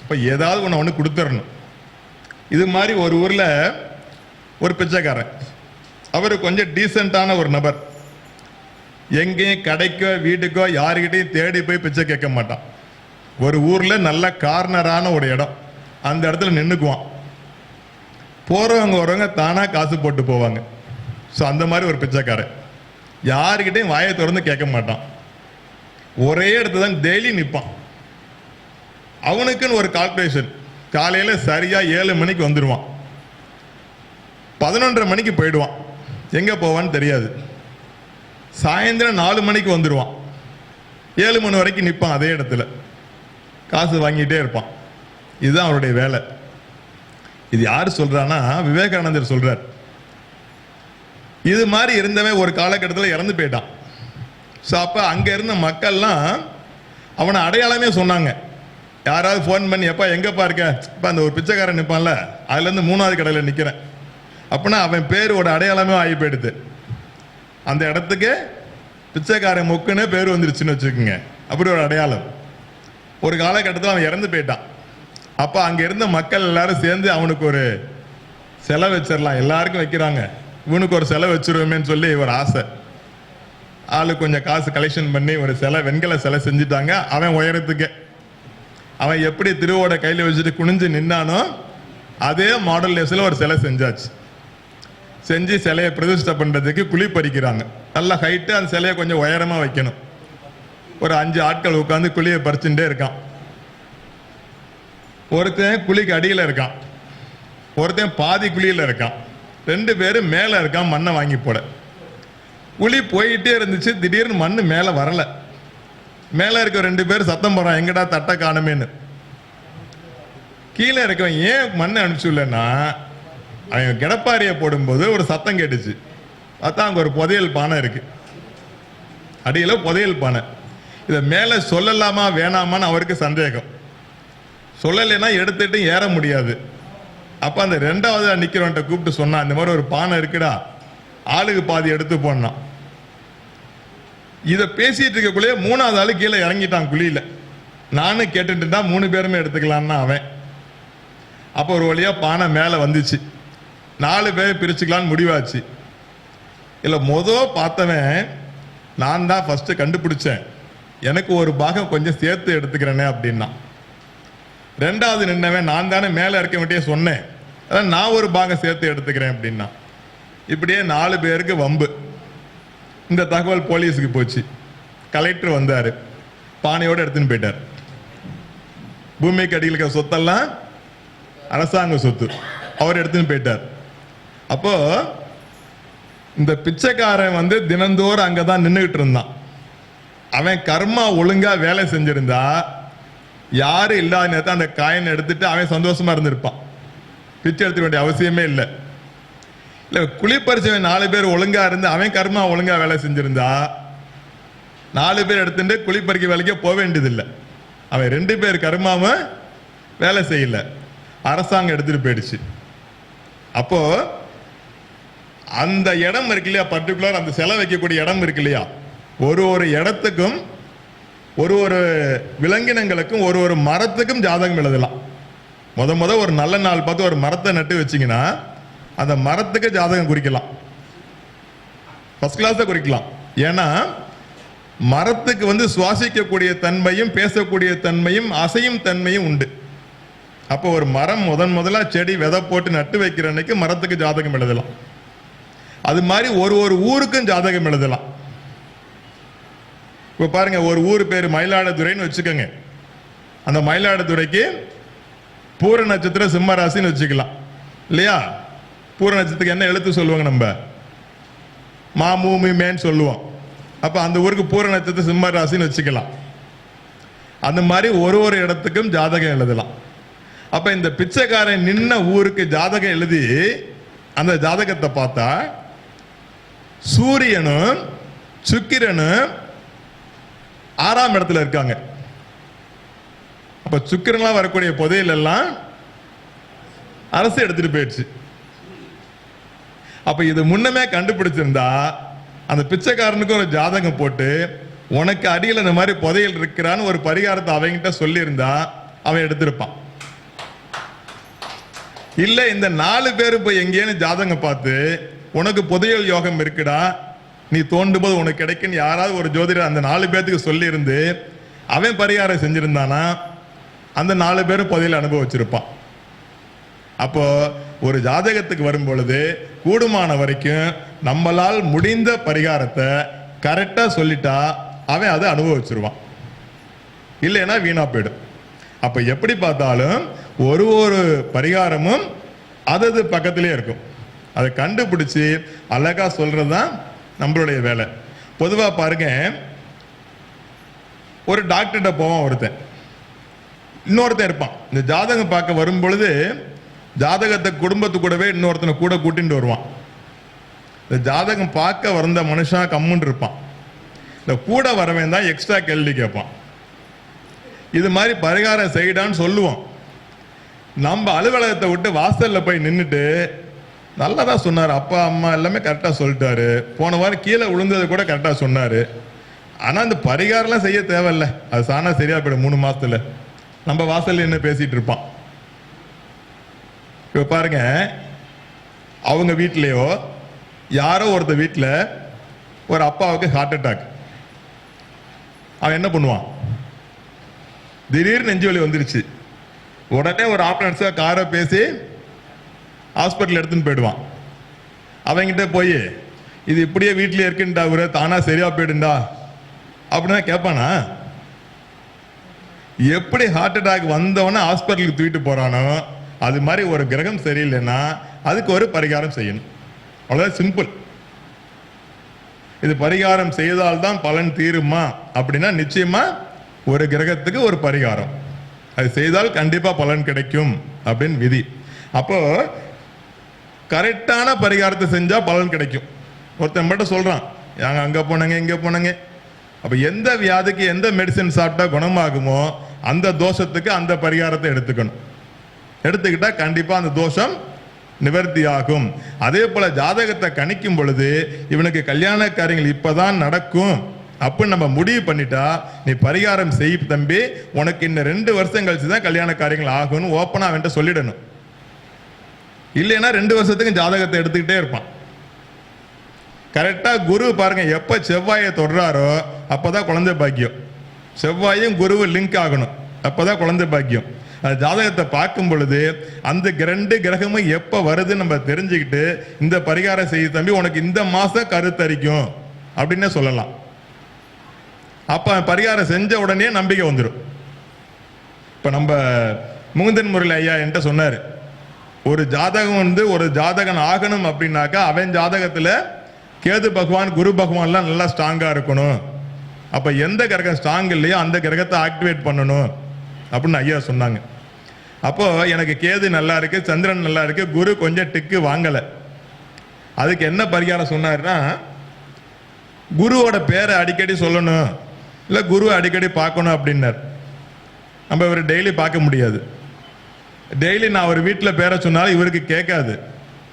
இப்போ ஏதாவது ஒன்று கொடுத்துடணும். இது மாதிரி ஒரு ஊரில் ஒரு பிச்சைக்காரன், அவர் கொஞ்சம் டீசெண்டான ஒரு நபர். எங்கேயும் கடைக்கோ வீட்டுக்கோ யாருக்கிட்டையும் தேடி போய் பிச்சை கேட்க மாட்டான். ஒரு ஊரில் நல்ல கார்னரான ஒரு இடம், அந்த இடத்துல நின்றுக்குவான். போகிறவங்க வரவங்க தானாக காசு போட்டு போவாங்க. ஸோ அந்த மாதிரி ஒரு பிச்சைக்காரன் யாருக்கிட்டையும் வாயை திறந்து கேட்க மாட்டான். ஒரே இடத்துல தான் டெய்லி நிற்பான். அவனுக்குன்னு ஒரு கால்குலேஷன், காலையில் சரியாக 7 மணிக்கு வந்துடுவான், 11:30 மணிக்கு போயிடுவான், எங்கே போவான்னு தெரியாது. சாயந்தரம் 4 மணிக்கு வந்துடுவான், 7 மணி வரைக்கும் நிற்பான் அதே இடத்துல, காசு வாங்கிட்டே இருப்பான். இதுதான் அவருடைய வேலை. இது யார் சொல்றான்னா விவேகானந்தர் சொல்றார். இது மாதிரி இருந்தவன் ஒரு காலகட்டத்தில் இறந்து போயிட்டான். ஸோ அப்போ அங்கே இருந்த மக்கள்லாம் அவனை அடையாளமே சொன்னாங்க. யாராவது ஃபோன் பண்ணி, எப்பா எங்கப்பா இருக்க, இப்போ அந்த ஒரு பிச்சைக்காரன் நிற்பான்ல, அதுலேருந்து 3வது கடையில் நிற்கிறேன் அப்படின்னா அவன் பேரோட அடையாளமே ஆகி போயிடுது. அந்த இடத்துக்கு பிச்சைக்காரன் மொக்குன்னு பேர் வந்துருச்சுன்னு வச்சுக்கோங்க. அப்படி ஒரு அடையாளம். ஒரு காலகட்டத்தில் அவன் இறந்து போயிட்டான். அப்போ அங்கே இருந்த மக்கள் எல்லாரும் சேர்ந்து அவனுக்கு ஒரு சிலை வச்சிடலாம், எல்லாருக்கும் வைக்கிறாங்க, இவனுக்கு ஒரு சிலை வச்சிருவோமேன்னு சொல்லி ஒரு ஆசை. ஆளு கொஞ்சம் காசு கலெக்ஷன் பண்ணி ஒரு சிலை, வெண்கல சிலை செஞ்சுட்டாங்க. அவன் உயரத்துக்கு அவன் எப்படி திருவோட கையில் வச்சுட்டு குனிஞ்சு நின்னானோ அதே மாடல் லேஸில் ஒரு சிலை செஞ்சாச்சு. செஞ்சு சிலையை பிரதிஷ்டை பண்ணுறதுக்கு குழி பறிக்கிறாங்க. நல்ல ஹைட்டு, அந்த சிலையை கொஞ்சம் உயரமாக வைக்கணும். ஒரு 5 ஆட்கள் உட்காந்து குழியை பறிச்சுட்டே இருக்கான். ஒருத்தன் குழிக்கு அடியில் இருக்கான், ஒருத்தன் பாதி குழியில் இருக்கான், 2 பேரும் மேலே இருக்கான் மண்ணை வாங்கி போட. குழி போயிட்டே இருந்துச்சு, திடீர்னு மண் மேலே வரல. மேலே இருக்க 2 பேர் சத்தம் போடுறான், எங்கடா தட்டை காணுமேன்னு. கீழே இருக்கவன் ஏன் மண்ணை அனுப்பிச்சுள்ளேன்னா, அவன் கிடப்பாரியை போடும்போது ஒரு சத்தம் கேட்டுச்சு. பார்த்தா அங்கே ஒரு புதையல் பானை இருக்கு, அடியில் புதையல் பானை. இதை மேலே சொல்லலாமா வேணாமான்னு அவருக்கு சந்தேகம். சொல்லலைன்னா எடுத்துட்டு ஏற முடியாது. அப்போ அந்த 2வது நிற்கிறவன்ட்ட கூப்பிட்டு சொன்னான், இந்த மாதிரி ஒரு பானை இருக்குடா, ஆளுக்கு பாதி எடுத்து போனான். இதை பேசிட்டு இருக்கக்குள்ளே 3வது ஆளு கீழே இறங்கிட்டான் குழியில. நானும் கேட்டுட்டு இருந்தா 3 பேருமே எடுத்துக்கலான்னா அவன். அப்போ ஒரு வழியா பானை மேலே வந்துச்சு. 4 பேர் பிரிச்சுக்கலான்னு முடிவாச்சு. இல்லை பார்த்தவன் நான் தான் ஃபர்ஸ்ட் கண்டுபிடிச்சேன், எனக்கு ஒரு பாகம் கொஞ்சம் சேர்த்து எடுத்துக்கிறேனே அப்படின்னா. 2வது நின்னவன் நான் தானே மேலே இருக்க வேண்டிய சொன்னேன், அதான் நான் ஒரு பாகம் சேர்த்து எடுத்துக்கிறேன் அப்படின்னா. இப்படியே 4 பேருக்கு வம்பு. இந்த தகவல் போலீஸுக்கு போச்சு. கலெக்டர் வந்தார், பானையோடு எடுத்துன்னு போயிட்டார். பூமிக்கு அடியில் இருக்கிற சொத்தெல்லாம் அரசாங்க சொத்து, அவர் எடுத்துன்னு போயிட்டார். அப்போ இந்த பிச்சைக்காரன் தினந்தோறும் அங்கதான் நின்றுகிட்டு இருந்தான். அவன் கர்மா ஒழுங்கா வேலை செஞ்சிருந்தா யாரும் இல்லாத நேரத்தை அந்த காயினை எடுத்துட்டு அவன் சந்தோஷமா இருந்திருப்பான், பிச்சை எடுத்துக்க வேண்டிய அவசியமே இல்லை. இல்லை குளிப்பறிச்சவன் 4 பேர் ஒழுங்கா இருந்து அவன் கர்மா ஒழுங்கா வேலை செஞ்சிருந்தா 4 பேர் எடுத்துட்டு குளிப்பறிக்க வேலைக்கே போக வேண்டியதில்லை. அவன் 2 பேர் கர்மாவும் வேலை செய்யல, அரசாங்கம் எடுத்துட்டு போயிடுச்சு. அப்போ அந்த இடம் இருக்கு இல்லையா, பர்டிகுலர் அந்த சிலை வைக்கக்கூடிய இடம் இருக்கு இல்லையா, ஒரு இடத்துக்கும் ஒரு விலங்கினங்களுக்கும் ஒரு மரத்துக்கும் ஜாதகம் எழுதலாம். முத ஒரு நல்ல நாள் பார்த்து ஒரு மரத்தை நட்டு வச்சிங்கன்னா அந்த மரத்துக்கு ஜாதகம் குறிக்கலாம், ஃபர்ஸ்ட் கிளாஸை குறிக்கலாம். ஏன்னா மரத்துக்கு சுவாசிக்கக்கூடிய தன்மையும் பேசக்கூடிய தன்மையும் அசையும் தன்மையும் உண்டு. அப்போ ஒரு மரம் முதலா செடி விதை போட்டு நட்டு வைக்கிற அன்னைக்கு மரத்துக்கு ஜாதகம் எழுதலாம். அது மாதிரி ஒரு ஊருக்கும் ஜாதகம் எழுதலாம். இப்போ பாருங்க, ஒரு ஊர் பேர் மயிலாடுதுறைன்னு வச்சுக்கோங்க. அந்த மயிலாடுதுறைக்கு பூர நட்சத்திரம் சிம்ம ராசின்னு வச்சுக்கலாம் இல்லையா. பூர நட்சத்திரத்துக்கு என்ன எழுத்து சொல்லுவாங்க, நம்ம மாமூமி மேன்னு சொல்லுவோம். அப்போ அந்த ஊருக்கு பூர நட்சத்திரம் சிம்ம ராசின்னு வச்சுக்கலாம். அந்த மாதிரி ஒரு இடத்துக்கும் ஜாதகம் எழுதலாம். அப்ப இந்த பிச்சைக்காரன் நின்ன ஊருக்கு ஜாதகம் எழுதி அந்த ஜாதகத்தை பார்த்தா சூரியனும் சுக்கிரனும் 6ஆம் இடத்துல இருக்காங்க. அப்ப சுக்கிரன்லாம் வரக்கூடிய புதையல் எல்லாம் அரசு எடுத்துட்டு போயிடுச்சு. அப்ப இது முன்னமே கண்டுபிடிச்சிருந்தா அந்த பிச்சைக்காரனுக்கு ஒரு ஜாதகம் போட்டு உனக்கு அடியில் இந்த மாதிரி புதையல் இருக்கிறான்னு ஒரு பரிகாரத்தை அவங்கிட்ட சொல்லியிருந்தா அவன் எடுத்திருப்பான். இல்ல இந்த 4 பேரு போய் எங்கேன்னு ஜாதகம் பார்த்து உனக்கு புதையல் யோகம் இருக்குடா, நீ தோண்டும் போது உனக்கு கிடைக்குன்னு யாராவது ஒரு ஜோதிடர் அந்த 4 பேருக்கு சொல்லி இருந்து அவன் பரிகாரம் செஞ்சிருந்தானா அந்த 4 பேரும் புதையல் அனுபவிச்சிருப்பான். அப்போ ஒரு ஜாதகத்துக்கு வரும் பொழுது கூடுமான வரைக்கும் நம்மளால் முடிந்த பரிகாரத்தை கரெக்டா சொல்லிட்டா அவன் அதை அனுபவிச்சிருவான், இல்லைன்னா வீணா போயிடும். அப்ப எப்படி பார்த்தாலும் ஒரு பரிகாரமும் அது பக்கத்திலே இருக்கும். அதை கண்டுபிடிச்சு அழகா சொல்றதுதான் நம்மளுடைய வேலை. பொதுவா பாருங்க, ஒரு டாக்டர்கிட்ட போவான் ஒருத்தன், இன்னொருத்தன் இருப்பான். இந்த ஜாதகம் பார்க்க வரும் பொழுது ஜாதகத்தை குடும்பத்து கூடவே இன்னொருத்தனை கூட கூட்டிட்டு வருவான். இந்த ஜாதகம் பார்க்க வந்த மனுஷன் கம்முன்னு இருப்பான். இந்த கூட வரவன் தான் எக்ஸ்ட்ரா கேள்வி கேட்பான். இது மாதிரி பரிகாரம் செய்யடான்னு சொல்லுவோம். நம்ம அலுவலகத்தை விட்டு வாசல்ல போய் நின்றுட்டு நல்லதான் சொன்னார், அப்பா அம்மா எல்லாமே கரெக்டா சொல்லிட்டாரு, போன வாரம் கீழே விழுந்தது கூட கரெக்டா சொன்னாரு, ஆனா இந்த பரிகாரம்லாம் செய்ய தேவையில்ல, அது சாணா சரியா போயிடும் 3 மாசத்துல. நம்ம வாசல்ல என்ன பேசிட்டு இருப்பான். இப்ப பாருங்க, அவங்க வீட்லயோ யாரோ ஒருத்த வீட்டில் ஒரு அப்பாவுக்கு ஹார்ட் அட்டாக். அவன் என்ன பண்ணுவான், திடீர்னு நெஞ்சு வலி வந்துருச்சு, உடனே ஒரு ஆம்புலன்ஸா காரை பேசி ஹாஸ்பிட்டல் எடுத்துன்னு போயிடுவான். அவங்கிட்ட போய் இது இப்படியே வீட்டிலே இருக்குண்டா, ஒரு தானா சரியா போயிடுண்டா அப்படின்னா கேட்பானா? எப்படி ஹார்ட் அட்டாக் வந்தவன ஹாஸ்பிட்டலுக்கு தூக்கிட்டு போறானோ அது மாதிரி ஒரு கிரகம் சரியில்லைன்னா அதுக்கு ஒரு பரிகாரம் செய்யணும். அவ்வளவுதான், சிம்பிள். இது பரிகாரம் செய்தால்தான் பலன் தீருமா அப்படின்னா நிச்சயமா ஒரு கிரகத்துக்கு ஒரு பரிகாரம், அது செய்தால் கண்டிப்பா பலன் கிடைக்கும் அப்படின்னு விதி. அப்போ கரெக்டான பரிகாரத்தை செஞ்சா பலன் கிடைக்கும். ஒருத்தன் மட்டும் சொல்றான், நாங்க அங்க போனாங்க இங்க போனாங்க. அப்ப எந்த வியாதிக்கு எந்த மெடிசன் சாப்பிட்டா குணமாகுமோ அந்த தோஷத்துக்கு அந்த பரிகாரத்தை எடுத்துக்கணும். எடுத்துக்கிட்டா கண்டிப்பா அந்த தோஷம் நிவர்த்தி ஆகும். அதே போல ஜாதகத்தை கணிக்கும் பொழுது இவனுக்கு கல்யாண காரியங்கள் இப்பதான் நடக்கும் அப்படின்னு நம்ம முடிவு பண்ணிட்டா, நீ பரிகாரம் செய் தம்பி, உனக்கு இன்னும் 2 வருஷம் கழிச்சு தான் கல்யாண காரியங்கள் ஆகும்னு ஓப்பனா அவன்கிட்ட சொல்லிடணும். இல்லைன்னா 2 வருஷத்துக்கு ஜாதகத்தை எடுத்துக்கிட்டே இருப்பான். கரெக்டா குரு பாருங்க, எப்ப செவ்வாயை தொடுறாரோ அப்பதான் குழந்தை பாக்கியம். செவ்வாயும் குருவும் லிங்க் ஆகணும், அப்பதான் குழந்தை பாக்கியம். ஜாதகத்தை பார்க்கும் பொழுது அந்த 2 கிரகமும் எப்ப வருது நம்ம தெரிஞ்சுக்கிட்டு இந்த பரிகாரம் செய்ய தம்பி, உனக்கு இந்த மாசம் கருத்தரிக்கும் அப்படின்னு சொல்லலாம். அப்ப பரிகாரம் செஞ்ச உடனே நம்பிக்கை வந்துடும். இப்ப நம்ம முகுந்தன் முரளி ஐயா என்கிட்ட சொன்னாரு, ஒரு ஜாதகம் ஒரு ஜாதகன் ஆகணும் அப்படின்னாக்கா அவன் ஜாதகத்துல கேது பகவான் குரு பகவான்லாம் நல்லா ஸ்ட்ராங்கா இருக்கணும். அப்ப எந்த கிரகம் ஸ்ட்ராங் இல்லையோ அந்த கிரகத்தை ஆக்டிவேட் பண்ணணும் அப்படின்னு ஐயா சொன்னாங்க. அப்போ எனக்கு கேது நல்லா இருக்கு, சந்திரன் நல்லா இருக்கு, குரு கொஞ்சம் டிக்கு வாங்கல. அதுக்கு என்ன பரிகாரம் சொன்னாருன்னா, குருவோட பேரை அடிக்கடி சொல்லணும், இல்ல குரு அடிக்கடி பார்க்கணும் அப்படின்னார். நம்ம இவர் டெய்லி பார்க்க முடியாது. டெய்லி நான் ஒரு வீட்டில் பேரை சொன்னாலும் இவருக்கு கேட்காது.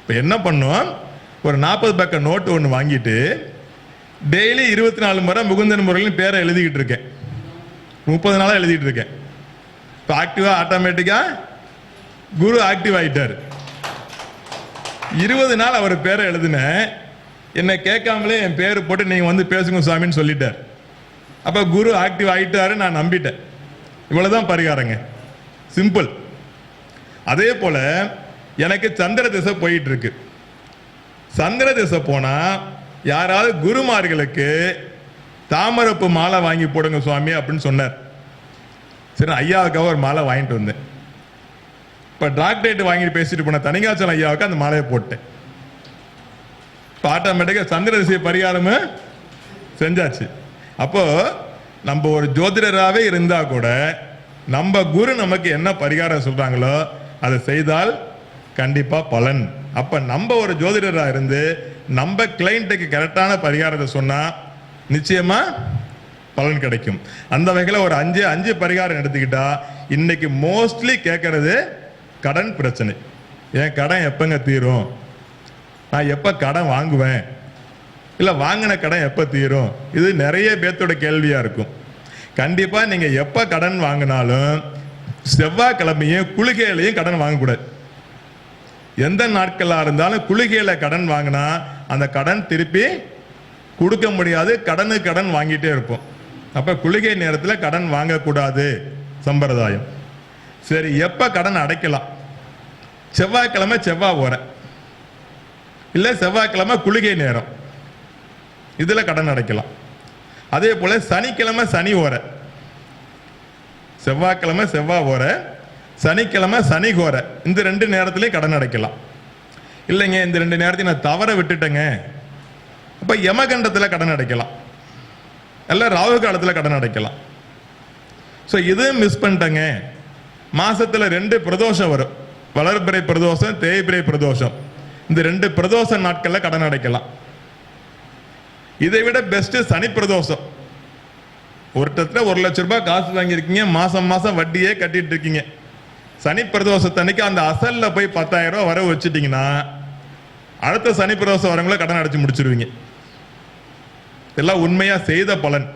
இப்போ என்ன பண்ணுவோம், ஒரு 40 பக்க நோட்டு ஒன்று வாங்கிட்டு டெய்லி 24 முறை முகுந்தன் முறையில் பேரை எழுதிக்கிட்டு இருக்கேன். 30 நாளாக எழுதிட்டு இருக்கேன். இப்போ ஆக்டிவா ஆட்டோமேட்டிக்கா குரு ஆக்டிவ் ஆயிட்டார். 20 நாள் அவர் பேரை எழுதினேன், என்னை கேட்காமலே என் பேர் போட்டு நீங்க வந்து பேசுங்க சாமின்னு சொல்லிட்டார். அப்ப குரு ஆக்டிவ் ஆயிட்டாரு, நான் நம்பிட்டேன். இவ்வளவுதான் பரிகாரங்க, சிம்பிள். அதே போல எனக்கு சந்திர திசை போயிட்டு இருக்கு. சந்திர திசை போனா யாராவது குருமார்களுக்கு தாமரப்பு மாலை வாங்கி போடுங்க சுவாமி அப்படின்னு சொன்னார். சரி, ஐயாவுக்காக ஒரு மாலை வாங்கிட்டு வந்தேன். இப்ப டாக்டரேட் வாங்கிட்டு பேசிட்டு போன தனிகாச்சல் ஐயாவுக்கு அந்த மாலையை போட்டேன். இப்போ ஆட்டோமேட்டிக்கா சந்திர திசை பரிகாரமும் செஞ்சாச்சு. அப்போ நம்ம ஒரு ஜோதிடராகவே இருந்தா கூட நம்ம குரு நமக்கு என்ன பரிகாரம் சொல்றாங்களோ அதை செய்தால் கண்டிப்பா பலன். அப்ப நம்ம ஒரு ஜோதிடராக இருந்து நம்ம கிளைண்ட்டுக்கு கரெக்டான பரிகாரத்தை சொன்னா நிச்சயமா பலன் கிடைக்கும். அந்த வகையில் ஒரு அஞ்சு பரிகாரம் எடுத்துக்கிட்டா இன்னைக்கு மோஸ்ட்லி கேட்கறது கடன் பிரச்சனை. என் கடன் எப்பங்க தீரும், நான் எப்போ கடன் வாங்குவேன், இல்லை வாங்கின கடன் எப்போ தீரும், இது நிறைய பேர்த்தோட கேள்வியாக இருக்கும். கண்டிப்பாக நீங்கள் எப்போ கடன் வாங்கினாலும் செவ்வாய்க்கிழமையும் குளிகையிலையும் கடன் வாங்கக்கூடாது. எந்த நாட்களாக இருந்தாலும் குளிகையில் கடன் வாங்கினா அந்த கடன் திருப்பி கொடுக்க முடியாது, கடன் வாங்கிட்டே இருப்போம். அப்போ குளிகை நேரத்தில் கடன் வாங்கக்கூடாது சம்பிரதாயம். சரி, எப்போ கடன் அடைக்கலாம்? செவ்வாய்க்கிழமை செவ்வாய் ஓரை, இல்லை செவ்வாய்க்கிழமை குளிகை நேரம், இதில் கடன் அடைக்கலாம். அதே போல் சனிக்கிழமை சனி ஓரை, செவ்வாய்க்கிழமை செவ்வாய் ஓரை, சனிக்கிழமை சனி கோரை, இந்த 2 நேரத்திலையும் கடன் அடைக்கலாம். இல்லைங்க இந்த 2 நேரத்தையும் நான் தவற விட்டுட்டேங்க, அப்போ யமகண்டத்தில் கடன் அடைக்கலாம், இல்லை ராகு காலத்தில் கடன் அடைக்கலாம். ஸோ இதுவும் மிஸ் பண்ணிட்டேங்க, மாசத்துல 2 பிரதோஷம் வரும், வளர்பிறை பிரதோஷம், தேய்பிறை பிரதோஷம், இந்த 2 பிரதோஷ நாட்கள்ல கடன் அடைக்கலாம். இதை விட பெஸ்ட் சனி பிரதோஷம். ஒருத்தத்துல 1 லட்ச ரூபாய் காசு வாங்கியிருக்கீங்க, மாசம் மாசம் வட்டியே கட்டிட்டு இருக்கீங்க. சனி பிரதோஷத்தன்னைக்கு அந்த அசல்ல போய் 10,000 ரூபாய் வர வச்சுட்டீங்கன்னா அடுத்த சனி பிரதோஷம் வரவங்கள கடன் அடைச்சு முடிச்சிருவீங்க. எல்லாம் உண்மையா செய்த பலன்.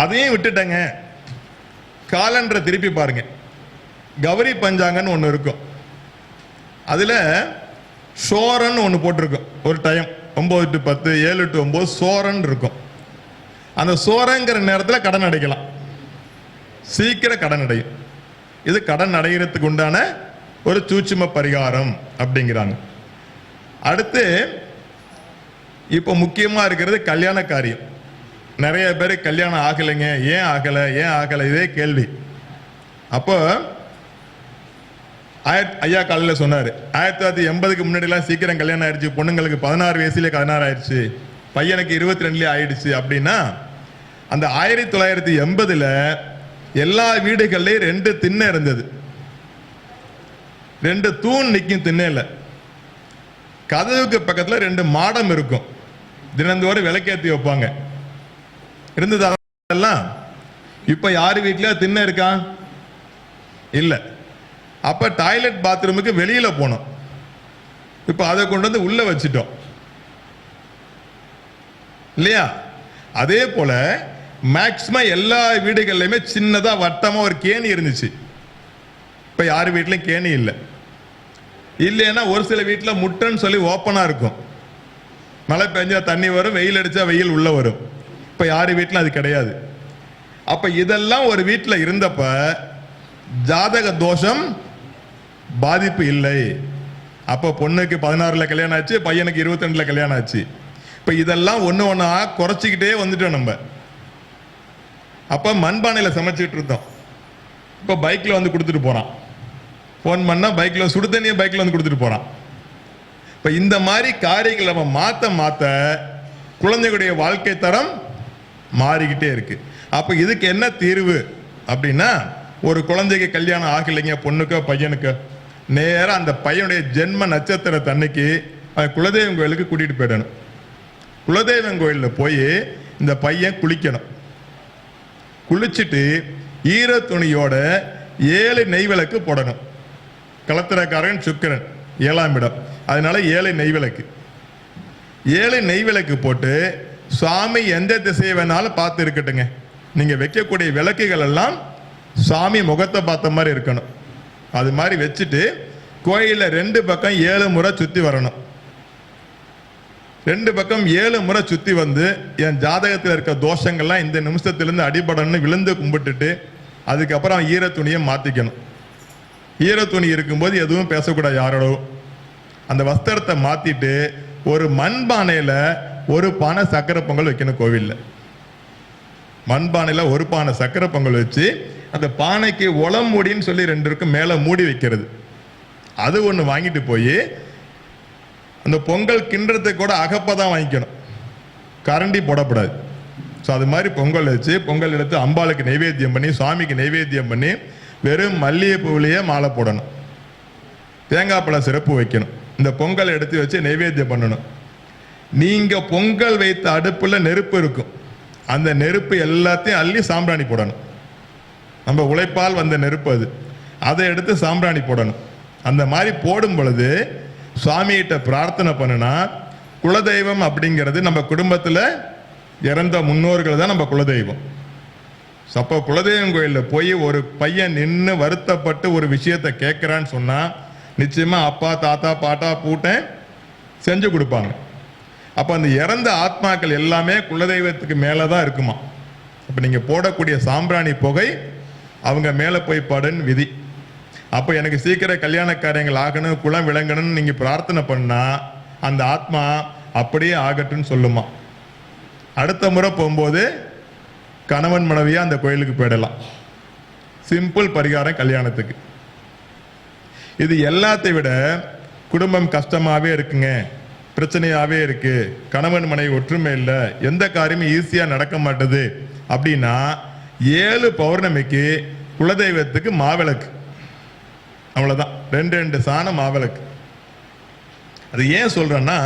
அதையும் விட்டுட்டங்க, காலண்டரை திருப்பி பாருங்க. கௌரி பஞ்சாங்கன்னு ஒன்று இருக்கும், அதில் சோரன் ஒன்று போட்டிருக்கும். ஒரு டைம் 9 to 10, 7 to 9 சோரன் இருக்கும். அந்த சோரங்கிற நேரத்தில் கடன் அடைக்கலாம், சீக்கிரம் கடன் அடையும். இது கடன் அடைகிறதுக்கு உண்டான ஒரு சூட்சும பரிகாரம் அப்படிங்கிறாங்க. அடுத்து இப்போ முக்கியமாக இருக்கிறது கல்யாண காரியம். நிறைய பேர் கல்யாணம் ஆகலைங்க, ஏன் ஆகலை இதே கேள்வி. அப்போ ஐயா காலையில் சொன்னார், 1980க்கு முன்னாடிலாம் சீக்கிரம் கல்யாணம் ஆயிடுச்சு, பொண்ணுங்களுக்கு 16 வயசுலேயே 16 ஆயிடுச்சு, பையனுக்கு 22 ஆயிடுச்சு. அப்படின்னா அந்த 1980ல் எல்லா வீடுகள்லையும் 2 திண்ணை இருந்தது, 2 தூண் நிற்கும் திண்ணையில், கதவுக்கு பக்கத்தில் 2 மாடம் இருக்கும், தினந்தோறும் விளக்கேற்றி வைப்பாங்க. இருந்தது அதெல்லாம். இப்போ யார் வீட்டில் திண்ணை இருக்கா? இல்லை. அப்போ டாய்லெட் பாத்ரூமுக்கு வெளியில் போனோம், இப்போ அதை கொண்டு வந்து உள்ளே வச்சுட்டோம் இல்லையா? அதே போல மேக்சிமம் எல்லா வீடுகள்லையுமே சின்னதாக வட்டமாக ஒரு கேணி இருந்துச்சு. இப்போ யார் வீட்லையும் கேணி இல்லை. இல்லைன்னா ஒரு சில வீட்டில் முட்டைன்னு சொல்லி ஓப்பனாக இருக்கும், மழை பெஞ்சா தண்ணி வரும், வெயில் அடித்தா வெயில் உள்ளே வரும். இப்போ யார் வீட்டிலும் அது கிடையாது. அப்போ இதெல்லாம் ஒரு வீட்டில் இருந்தப்ப ஜாதக தோஷம் பாதிப்பு இல்லை. அப்போ பொண்ணுக்கு 16ல் கல்யாணம் ஆச்சு, பையனுக்கு 22ல் கல்யாணம் ஆச்சு. இப்போ இதெல்லாம் ஒன்று ஒன்றா குறைச்சிக்கிட்டே வந்துட்டோம் நம்ம. அப்போ மண்பானையில் சமைச்சிட்டு இருந்தோம், இப்போ பைக்கில் வந்து கொடுத்துட்டு போகிறான். ஃபோன் பண்ணால் பைக்கில் சுடு தண்ணியை பைக்கில் வந்து கொடுத்துட்டு போகிறான். இப்போ இந்த மாதிரி காரியங்களை நம்ம மாற்ற குழந்தைகளுடைய வாழ்க்கை தரம் மாறிக்கிட்டே இருக்கு. அப்போ இதுக்கு என்ன தீர்வு அப்படின்னா, ஒரு குழந்தைக்கு கல்யாணம் ஆகலைங்க, பொண்ணுக்கோ பையனுக்கோ, நேராக அந்த பையனுடைய ஜென்ம நட்சத்திர தன்னைக்கு குலதெய்வம் கோயிலுக்கு கூட்டிகிட்டு போயிடணும். குலதெய்வம் கோயிலில் போய் இந்த பையன் குளிக்கணும். குளிச்சுட்டு ஈர துணியோட 7 நெய் விளக்கு போடணும். கலத்திரக்காரன் சுக்கிரன் 7ஆம் இடம், அதனால 7 நெய் விளக்கு. 7 நெய் விளக்கு போட்டு சுவாமி எந்த திசையை வேணாலும் பார்த்து இருக்கட்டுங்க. நீங்கள் வைக்கக்கூடிய விளக்குகள் எல்லாம் சாமி முகத்தை பார்த்த மாதிரி இருக்கணும். அது மாதிரி வச்சுட்டு கோயிலில் 2 பக்கம் 7 முறை சுற்றி வரணும். 2 பக்கம் 7 முறை சுற்றி வந்து என் ஜாதகத்தில் இருக்க தோஷங்கள்லாம் இந்த நிமிஷத்துலேருந்து அடிபடணும்னு விழுந்து கும்பிட்டுட்டு அதுக்கப்புறம் ஈர துணியை மாற்றிக்கணும். ஈர துணி இருக்கும்போது எதுவும் பேசக்கூடாது யாரோட. அந்த வஸ்திரத்தை மாற்றிட்டு ஒரு மண்பானையில் 1 பானை சக்கரை பொங்கல் வைக்கணும். கோவிலில் மண்பானையில் 1 பானை சக்கரை பொங்கல் வச்சு அந்த பானைக்கு உளம் மூடின்னு சொல்லி 2 இருக்கும், மேலே மூடி வைக்கிறது. அது ஒன்று வாங்கிட்டு போய் அந்த பொங்கல் கிண்டுறதுக்கு கூட அகப்பதான் வாங்கிக்கணும், கரண்டி போடக்கூடாது. ஸோ அது மாதிரி பொங்கல் வச்சு பொங்கல் எடுத்து அம்பாளுக்கு நைவேத்தியம் பண்ணி சுவாமிக்கு நைவேத்தியம் பண்ணி வெறும் மல்லிகைப்பூவிலேயே மாலை போடணும். தேங்காய் பழ சிறப்பு வைக்கணும். இந்த பொங்கல் எடுத்து வச்சு நைவேத்தியம் பண்ணணும். நீங்கள் பொங்கல் வைத்த அடுப்பில் நெருப்பு இருக்கும், அந்த நெருப்பு எல்லாத்தையும் அள்ளி சாம்பிராணி போடணும். நம்ம உழைப்பால் வந்த நெருப்பு அது, அதை எடுத்து சாம்பிராணி போடணும். அந்த மாதிரி போடும் பொழுது சுவாமிகிட்ட பிரார்த்தனை பண்ணுனா, குலதெய்வம் அப்படிங்கிறது நம்ம குடும்பத்தில் இறந்த முன்னோர்கள் தான் நம்ம குலதெய்வம். அப்போ குலதெய்வம் கோயிலில் போய் ஒரு பையன் நின்று வருத்தப்பட்டு ஒரு விஷயத்தை கேட்குறான்னு சொன்னால் நிச்சயமா அப்பா தாத்தா பாட்டா பூட்டன் செஞ்சு கொடுப்பாங்க. அப்போ அந்த இறந்த ஆத்மாக்கள் எல்லாமே குலதெய்வத்துக்கு மேலே தான் இருக்குமா. அப்போ நீங்கள் போடக்கூடிய சாம்பிராணி புகை அவங்க மேலே போய் படுன்னு விதி. அப்போ எனக்கு சீக்கிரம் கல்யாண காரியங்கள் ஆகணும், குலம் விளங்கணும்னு நீங்கள் பிரார்த்தனை பண்ணால் அந்த ஆத்மா அப்படியே ஆகட்டும்னு சொல்லுமா. அடுத்த முறை போகும்போது கணவன் மனைவியாக அந்த கோயிலுக்கு போயிடலாம். சிம்பிள் பரிகாரம் கல்யாணத்துக்கு. இது எல்லாத்தை விட குடும்பம் கஷ்டமாகவே இருக்குங்க, பிரச்சனையாகவே இருக்கு, கணவன் மனைவி ஒற்றுமை இல்லை, எந்த காரியமும் ஈஸியாக நடக்க மாட்டுது அப்படின்னா 7 பௌர்ணமிக்கு குலதெய்வத்துக்கு மாவிளக்கு, அவ்வளோதான். 2 சாணம் மாவிளக்கு. அது ஏன் சொல்றேன்னா,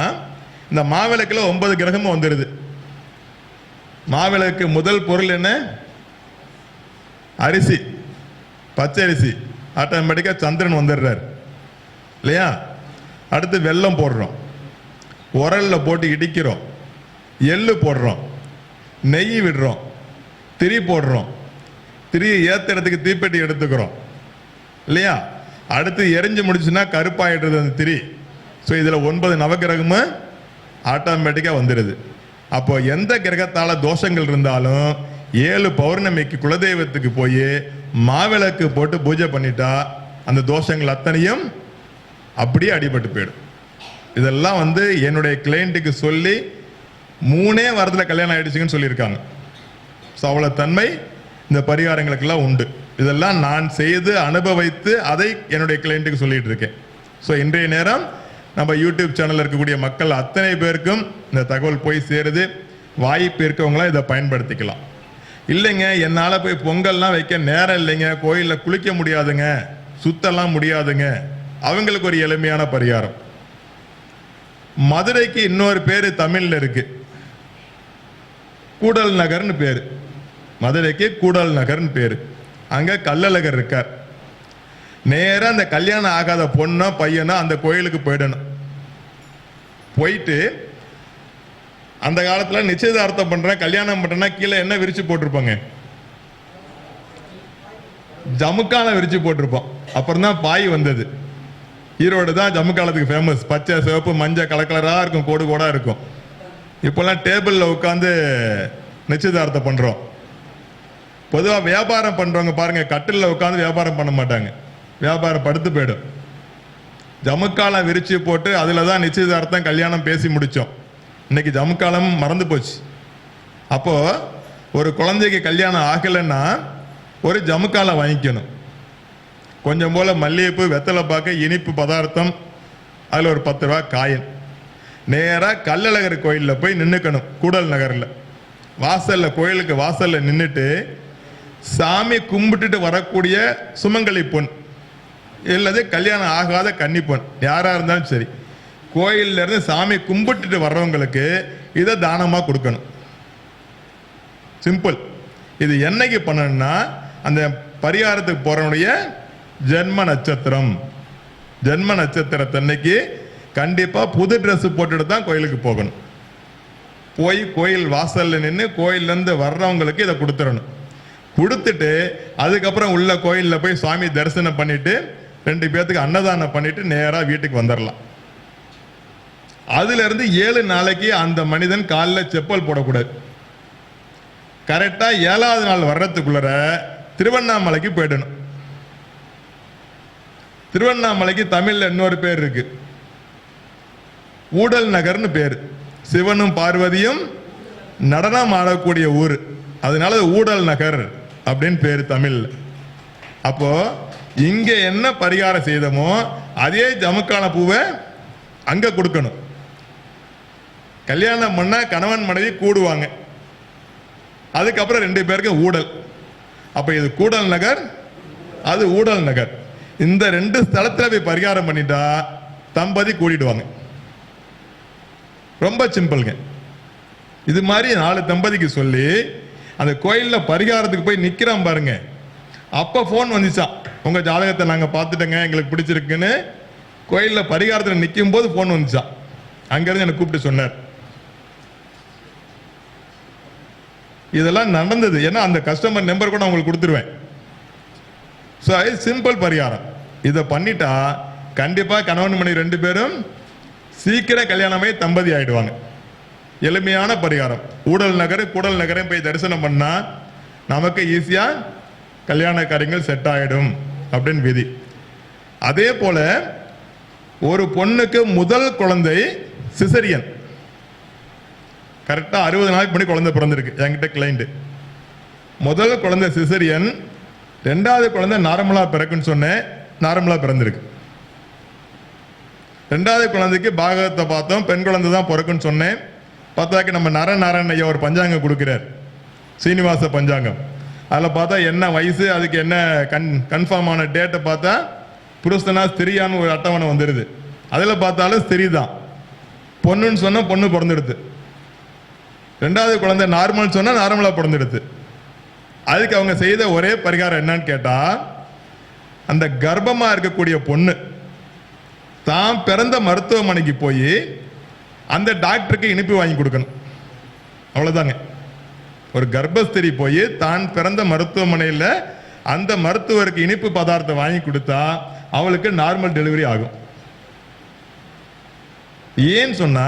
இந்த மாவிளக்குல 9 கிரகமும் வந்துடுது. மாவிளக்கு முதல் பொருள் என்ன? அரிசி, பச்சை அரிசி. ஆட்டோமேட்டிக்கா சந்திரன் வந்துடுறார் இல்லையா? அடுத்து வெல்லம் போடுறோம், உரல்ல போட்டு இடிக்கிறோம், எள்ளு போடுறோம், நெய் விடுறோம், திரி போடுறோம், திரியை ஏத்துறதுக்கு தீப்பெட்டி எடுத்துக்கிறோம் இல்லையா? அடுத்து எரிஞ்சு முடிச்சுன்னா கருப்பாயிடுறது அந்த திரி. ஸோ இதில் 9 நவகிரகமும் ஆட்டோமேட்டிக்காக வந்துடுது. அப்போ எந்த கிரகத்தால தோஷங்கள் இருந்தாலும் 7 பௌர்ணமிக்கு குலதெய்வத்துக்கு போய் மாவிளக்கு போட்டு பூஜை பண்ணிட்டா அந்த தோஷங்கள் அத்தனையும் அப்படியே அடிபட்டு போயிடும். இதெல்லாம் என்னுடைய கிளைண்ட்டுக்கு சொல்லி 3 வாரத்தில் கல்யாணம் ஆயிடுச்சுன்னு சொல்லியிருக்காங்க. ஸோ அவ்வளோ தன்மை இந்த பரிகாரங்களுக்கெல்லாம் உண்டு. இதெல்லாம் நான் செய்து அனுபவித்து அதை என்னுடைய கிளைண்ட்டுக்கு சொல்லிட்டு இருக்கேன். ஸோ இன்றைய நேரம் நம்ம யூடியூப் சேனலில் இருக்கக்கூடிய மக்கள் அத்தனை பேருக்கும் இந்த தகவல் போய் சேருது. வாய்ப்பு இருக்கவங்களாம் இதை பயன்படுத்திக்கலாம். இல்லைங்க என்னால் போய் பொங்கல்லாம் வைக்க நேரம் இல்லைங்க, கோயிலில் குளிக்க முடியாதுங்க, சுத்தலாம் முடியாதுங்க, அவங்களுக்கு ஒரு எளிமையான பரிகாரம். மதுரைக்கு இன்னொரு பேர் தமிழில் இருக்கு, கூடல் நகர்னு பேர். மதுரைக்கு கூடல் நகர்னு பேர். அங்கே கள்ளழகர் இருக்கார். நேராக அந்த கல்யாணம் ஆகாத பொண்ணோ பையனோ அந்த கோயிலுக்கு போயிடணும். போயிட்டு அந்த காலத்தில் நிச்சயதார்த்தம் பண்றேன் கல்யாணம் பண்றேன்னா கீழே என்ன விரிச்சு போட்டிருப்பாங்க? ஜமுக்கால விரிச்சு போட்டிருப்போம். அப்புறம் தான் பாய் வந்தது. ஈரோடு தான் ஜமுக்காலத்துக்கு ஃபேமஸ். பச்சை சிவப்பு மஞ்சள் கலக்கலராக இருக்கும், கோடு கோடாக இருக்கும். இப்போல்லாம் டேபிளில் உட்காந்து நிச்சயதார்த்தம் பண்றோம். பொதுவாக வியாபாரம் பண்றவங்க பாருங்க, கட்டிலில் உட்காந்து வியாபாரம் பண்ண மாட்டாங்க, வியாபாரம் படுத்து போயிடும். ஜமுக்காலம் விரிச்சு போட்டு அதில் தான் நிச்சயதார்த்தம் கல்யாணம் பேசி முடித்தோம். இன்னைக்கு ஜமுக்காலம் மறந்து போச்சு. அப்போ ஒரு குழந்தைக்கு கல்யாணம் ஆகலைன்னா ஒரு ஜமுக்காலம் வாங்கிக்கணும். கொஞ்சம் போல மல்லிகைப்பூ, வெத்தலை பாக்கு, இனிப்பு பதார்த்தம், அதில் ஒரு 10 ரூபா காயின். நேராக கள்ளழகர் கோயிலில் போய் நின்றுக்கணும். கூடல் நகரில் வாசலில், கோயிலுக்கு வாசலில் நின்றுட்டு சாமி கும்பிட்டுட்டு வரக்கூடிய சுமங்கலி பொண் இல்லது கல்யாணம் ஆகாத கன்னி பொண் யாரா இருந்தாலும் சரி, கோயில்ல இருந்து சாமி கும்பிட்டுட்டு வர்றவங்களுக்கு இதை தானமாக கொடுக்கணும். சிம்பிள். இது என்னைக்கு பண்ணணும்னா அந்த பரிகாரத்துக்கு போறவனுடைய ஜென்ம நட்சத்திரம். ஜென்ம நட்சத்திரத்தன்னைக்கு கண்டிப்பா புது ட்ரெஸ் போட்டுட்டு தான் கோயிலுக்கு போகணும். போய் கோயில் வாசல்ல நின்று கோயில்ல இருந்து வர்றவங்களுக்கு இதை கொடுத்துடணும். கொடுத்துட்டு அதுக்கப்புறம் உள்ள கோயிலில் போய் சுவாமி தரிசனம் பண்ணிட்டு 2 பேர்த்துக்கு அன்னதானம் பண்ணிட்டு நேராக வீட்டுக்கு வந்துடலாம். அதுல இருந்து 7 நாளைக்கு அந்த மனிதன் காலில் செப்பல் போடக்கூடாது. கரெக்டா 7வது நாள் வர்றதுக்குள்ள திருவண்ணாமலைக்கு போயிடணும். திருவண்ணாமலைக்கு தமிழ்ல இன்னொரு பேர் இருக்கு, ஊடல் நகர்னு பேர். சிவனும் பார்வதியும் நடனம் ஆடக்கூடிய ஊர், அதனால ஊடல் நகர் அப்படின்னு பேரு தமிழ்ல. அப்போ இங்க என்ன பரிகாரம் செய்தமோ அதே ஜமுக்கான பூவை அங்க கொடுக்கணும். கல்யாணம் பண்ணா கணவன் மனைவி கூடுவாங்க, அதுக்கப்புறம் 2 பேருக்கு ஊடல். அப்ப இது கூடல் நகர், அது ஊடல் நகர். இந்த 2 ஸ்தலத்துல போய் பரிகாரம் பண்ணிட்டா தம்பதி கூடிடுவாங்க. ரொம்ப சிம்பிள்ங்க. இது மாதிரி 4 தம்பதிக்கு சொல்லி அந்த கோயிலில் பரிகாரத்துக்கு போய் நிற்கிறான் பாருங்க. அப்போ ஃபோன் வந்துச்சான், உங்கள் ஜாதகத்தை நாங்கள் பார்த்துட்டோங்க, எங்களுக்கு பிடிச்சிருக்குன்னு. கோயிலில் பரிகாரத்தில் நிற்கும் போது ஃபோன் வந்துச்சான். அங்கேருந்து என்னை கூப்பிட்டு சொன்னார். இதெல்லாம் நடந்தது. ஏன்னா அந்த கஸ்டமர் நம்பர் கூட உங்களுக்கு கொடுத்துருவேன். ஸோ அது சிம்பிள் பரிகாரம். இதை பண்ணிட்டா கண்டிப்பாக கணவன் மணி 2 பேரும் சீக்கிரம் கல்யாணமே தம்பதி ஆயிடுவாங்க. எளிமையான பரிகாரம். கூடல் நகரம் போய் தரிசனம் பண்ணா நமக்கு ஈஸியா கல்யாண காரியங்கள் செட் ஆயிடும் அப்படின்னு விதி. அதே போல ஒரு பொண்ணுக்கு முதல் குழந்தை சிசரியன். கரெக்டா 60 நாளைக்கு முன்னாடி குழந்தை பிறந்திருக்கு என்கிட்ட கிளைண்ட். முதல் குழந்தை சிசரியன், 2வது குழந்தை நார்மலா பிறக்குன்னு சொன்னேன், நார்மலா பிறந்திருக்கு. 2வது குழந்தைக்கு பாகவத்தை பார்த்தோம், பெண் குழந்தை தான் பிறக்குன்னு சொன்னேன். பார்த்தாக்க நம்ம நாராயண ஐயா ஒரு பஞ்சாங்கம் கொடுக்கிறார், சீனிவாச பஞ்சாங்கம். அதில் பார்த்தா என்ன வயசு, அதுக்கு என்ன கன்ஃபார்ம் ஆன டேட்டை பார்த்தா புருஷனா ஸ்திரியான்னு ஒரு அட்டவணை வந்துடுது. அதில் பார்த்தாலும் ஸ்திரி தான். பொண்ணுன்னு சொன்னால் பொண்ணு பிறந்துடுது. 2வது குழந்தை நார்மல் சொன்னால் நார்மலாக பிறந்துடுது. அதுக்கு அவங்க செய்த ஒரே பரிகாரம் என்னன்னு கேட்டால், அந்த கர்ப்பமாக இருக்கக்கூடிய பொண்ணு தான் பிறந்த மருத்துவமனைக்கு போய் அந்த டாக்டருக்கு இனிப்பு வாங்கி கொடுக்கணும். அவ்வளோதாங்க. ஒரு கர்ப்பஸ்திரி போய் தான் பிறந்த மருத்துவமனையில் அந்த மருத்துவருக்கு இனிப்பு பதார்த்தம் வாங்கி கொடுத்தா அவளுக்கு நார்மல் டெலிவரி ஆகும். ஏன்னு சொன்னா,